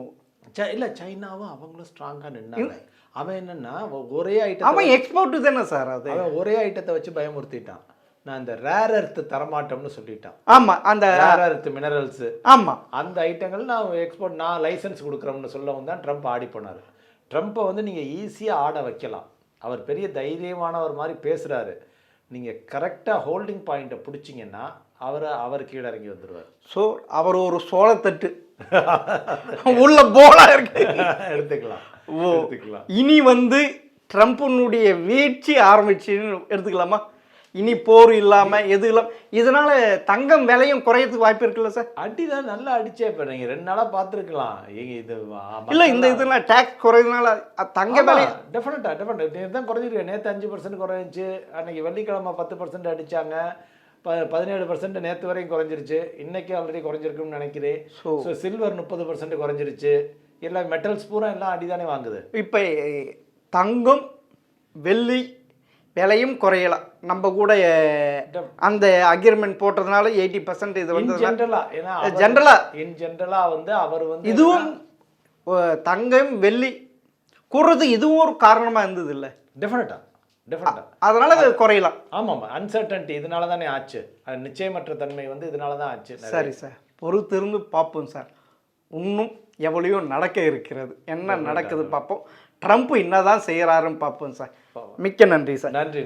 இல்லை, சைனாவும் அவங்களும் ஸ்ட்ராங்காக நின்னாங்க. அவன் என்னன்னா ஒரே ஐட்டம், அவன் எக்ஸ்போர்ட்டு தானே சார் அது. அவன் ஒரே ஐட்டத்தை வச்சு பயமுறுத்திட்டான். நான் இந்த ரேர் எர்த் தரமாட்டோம்னு சொல்லிட்டான். ஆமாம், அந்த ரேர் எர்த் மினரல்ஸ், ஆமாம், அந்த ஐட்டங்கள் நான் எக்ஸ்போர்ட், நான் லைசன்ஸ் கொடுக்குறோம்னு சொல்லவும் தான் ட்ரம்ப் ஆடி போனார். ட்ரம்ப்பை வந்து நீங்கள் ஈஸியாக ஆட வைக்கலாம். அவர் பெரிய தைரியமானவர் மாதிரி பேசுகிறாரு. நீங்கள் கரெக்டாக ஹோல்டிங் பாயிண்ட்டை பிடிச்சிங்கன்னா அவர் கீழே இறங்கி வந்துடுவார். ஸோ அவர் ஒரு சோளத்தட்டு உள்ள போலா இருக்கு எடுத்துக்கலாம். இனி வந்து ட்ரம்ப்பினுடைய வீழ்ச்சி ஆரம்பிச்சுன்னு எடுத்துக்கலாமா? இனி போர் இல்லாம எது இல்லாம இதனால தங்கம் விலையும் குறையறதுக்கு வாய்ப்பு இருக்குல்ல சார்? அடிதான் நல்லா அடிச்சே. இப்போ நீங்கள் 2 நாளாக பார்த்துருக்கலாம். இது இல்லை, இந்த இதெல்லாம் டேக்ஸ் குறையதுனால தங்க விலை டெஃபினட்டாக தான் குறைஞ்சிருக்கு. நேற்று 5% குறைஞ்சிச்சு. அன்னைக்கு வெள்ளிக்கிழமை 10% அடித்தாங்க. 17% நேற்று வரையும் குறைஞ்சிருச்சு. இன்னைக்கு ஆல்ரெடி குறைஞ்சிருக்குன்னு நினைக்கிறேன். ஸோ சில்வர் 30% குறைஞ்சிருச்சு. எல்லாம் மெட்டல்ஸ் பூரா எல்லாம் அடிதானே வாங்குது. இப்போ தங்கம் வெள்ளி விலையும் குறையலாம். நம்ம கூட அந்த அக்ரிமெண்ட் போட்டதுனால 80% இது வந்து ஜென்ரலா வந்து அவர் வந்து இதுவும் தங்கம் வெள்ளி கூடுறது இதுவும் ஒரு காரணமா இருந்தது இல்லை? டெஃபினட்டா அதனால அது குறையலாம். ஆமாம், அன்சர்டன்டி இதனால தானே ஆச்சு. நிச்சயமற்ற தன்மை வந்து இதனால தான் ஆச்சு. சரி சார், பொறுத்திருந்து பார்ப்போம் சார். இன்னும் எவ்வளையோ நடக்க இருக்கிறது. என்ன நடக்குது பார்ப்போம். ட்ரம்ப் என்னதான் செய்கிறாருன்னு பார்ப்போம் சார். மிக்க நன்றி சார். நன்றி.